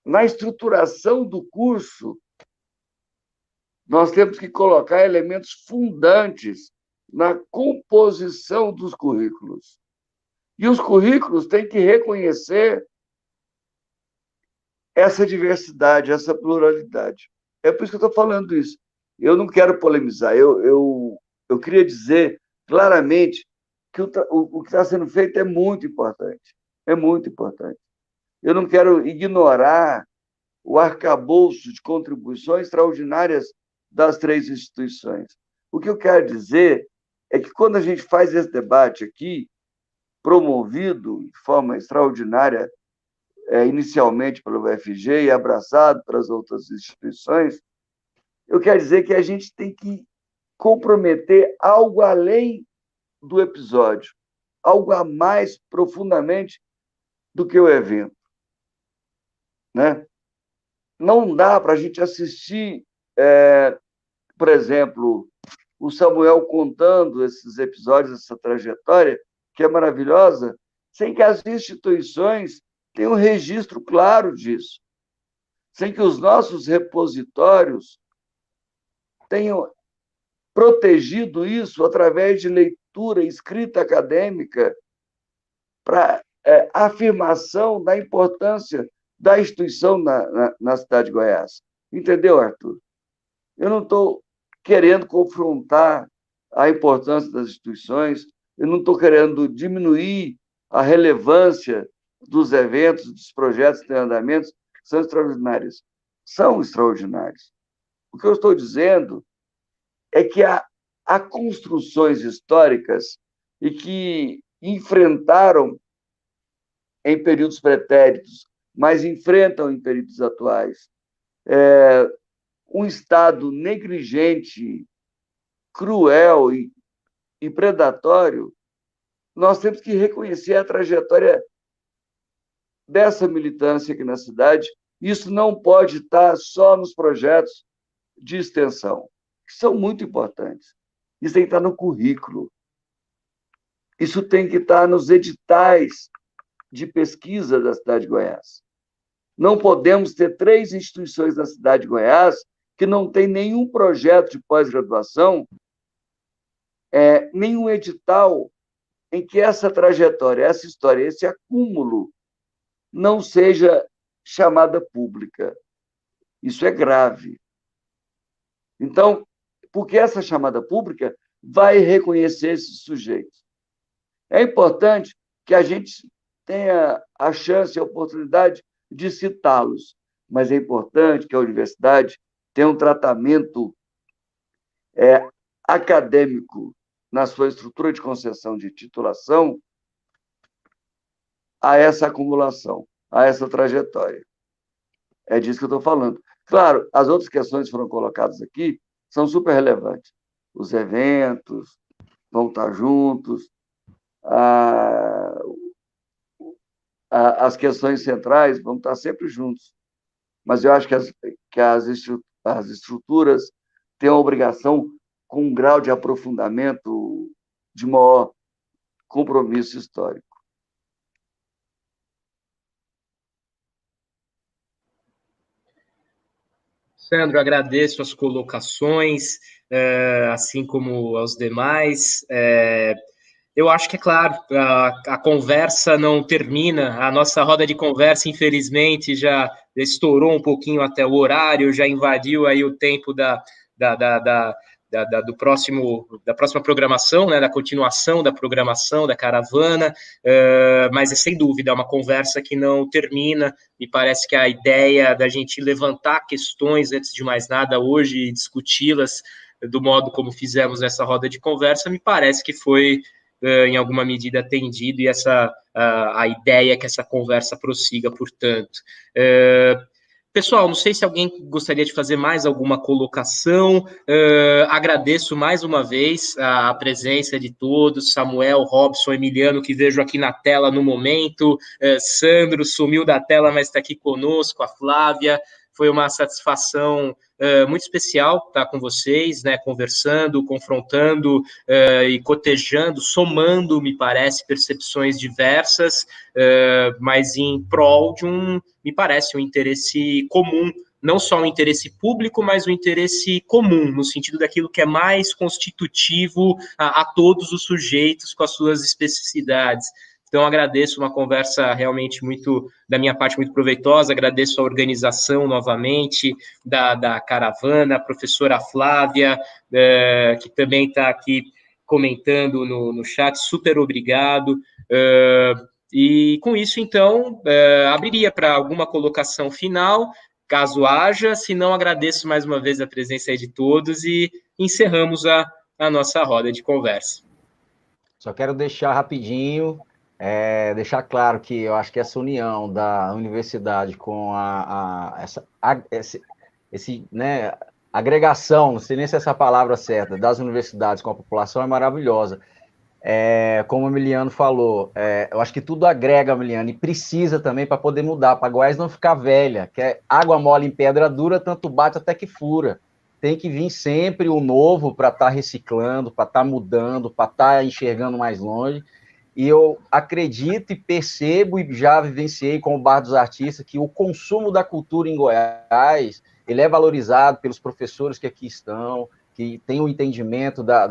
Na estruturação do curso, nós temos que colocar elementos fundantes na composição dos currículos. E os currículos têm que reconhecer essa diversidade, essa pluralidade. É por isso que eu estou falando isso. Eu não quero polemizar, eu queria dizer claramente que o que está sendo feito é muito importante. É muito importante. Eu não quero ignorar o arcabouço de contribuições extraordinárias das três instituições. O que eu quero dizer é que, quando a gente faz esse debate aqui, promovido de forma extraordinária, inicialmente pelo UFG e abraçado pelas outras instituições, eu quero dizer que a gente tem que comprometer algo além do episódio, algo a mais profundamente do que o evento. Né? Não dá para a gente assistir, por exemplo, o Samuel contando esses episódios, essa trajetória, que é maravilhosa, sem que as instituições tenham um registro claro disso, sem que os nossos repositórios tenham protegido isso através de leitura, escrita acadêmica, para afirmação da importância da instituição na cidade de Goiás. Entendeu, Arthur? Eu não estou querendo confrontar a importância das instituições, eu não estou querendo diminuir a relevância dos eventos, dos projetos de andamentos, que são extraordinários. São extraordinários. O que eu estou dizendo é que há construções históricas e que enfrentaram em períodos pretéritos, mas enfrentam em períodos atuais, um Estado negligente, cruel e predatório. Nós temos que reconhecer a trajetória dessa militância aqui na cidade. Isso não pode estar só nos projetos de extensão, que são muito importantes. Isso tem que estar no currículo. Isso tem que estar nos editais de pesquisa da cidade de Goiás. Não podemos ter 3 instituições na cidade de Goiás que não têm nenhum projeto de pós-graduação, nenhum edital em que essa trajetória, essa história, esse acúmulo não seja chamada pública. Isso é grave. Então, porque essa chamada pública vai reconhecer esses sujeitos. É importante que a gente tenha a chance, a oportunidade de citá-los, mas é importante que a universidade tem um tratamento acadêmico na sua estrutura de concessão de titulação a essa acumulação, a essa trajetória. É disso que eu estou falando. Claro, as outras questões que foram colocadas aqui são super relevantes. Os eventos vão estar juntos, as questões centrais vão estar sempre juntos. Mas eu acho que as estruturas têm a obrigação, com um grau de aprofundamento de maior compromisso histórico. Sandro, agradeço as colocações, assim como aos demais. Eu acho que, é claro, a conversa não termina, a nossa roda de conversa, infelizmente, já estourou um pouquinho até o horário, já invadiu aí o tempo da próxima programação, né, da continuação da programação da caravana, mas sem dúvida é uma conversa que não termina. Me parece que a ideia da gente levantar questões, antes de mais nada, hoje, e discuti-las do modo como fizemos nessa roda de conversa, me parece que foi em alguma medida atendido, e a ideia é que essa conversa prossiga, portanto. Pessoal, não sei se alguém gostaria de fazer mais alguma colocação. Agradeço mais uma vez a presença de todos, Samuel, Robson, Emiliano, que vejo aqui na tela no momento, Sandro sumiu da tela, mas está aqui conosco, a Flávia. Foi uma satisfação muito especial estar com vocês, né, conversando, confrontando e cotejando, somando, me parece, percepções diversas, mas em prol de me parece, um interesse comum, não só um interesse público, mas um interesse comum, no sentido daquilo que é mais constitutivo a todos os sujeitos com as suas especificidades. Então, agradeço, uma conversa realmente da minha parte, muito proveitosa. Agradeço a organização, novamente, da caravana, a professora Flávia, que também está aqui comentando no chat. Super obrigado. E, com isso, então, abriria para alguma colocação final, caso haja. Se não, agradeço mais uma vez a presença aí de todos e encerramos a nossa roda de conversa. Só quero deixar rapidinho... deixar claro que eu acho que essa união da universidade com né, agregação, não sei nem se é essa palavra certa, das universidades com a população é maravilhosa. Como o Emiliano falou, eu acho que tudo agrega, Emiliano, e precisa também para poder mudar, para Goiás não ficar velha, que é água mole em pedra dura, tanto bate até que fura. Tem que vir sempre o novo para estar reciclando, para estar mudando, para estar enxergando mais longe. E eu acredito e percebo, e já vivenciei com o Bar dos Artistas, que o consumo da cultura em Goiás, ele é valorizado pelos professores que aqui estão, que têm o entendimento da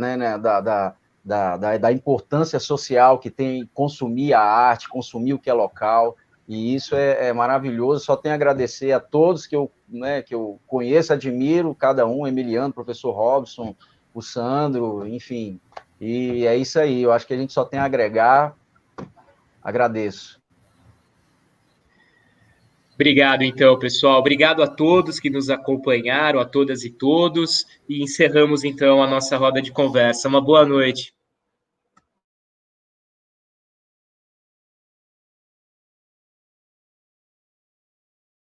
importância social que tem consumir a arte, consumir o que é local, e isso é maravilhoso. Só tenho a agradecer a todos que eu conheço, admiro, cada um, Emiliano, professor Robson, o Sandro, enfim... E é isso aí, eu acho que a gente só tem a agregar. Agradeço. Obrigado, então, pessoal. Obrigado a todos que nos acompanharam, a todas e todos. E encerramos, então, a nossa roda de conversa. Uma boa noite.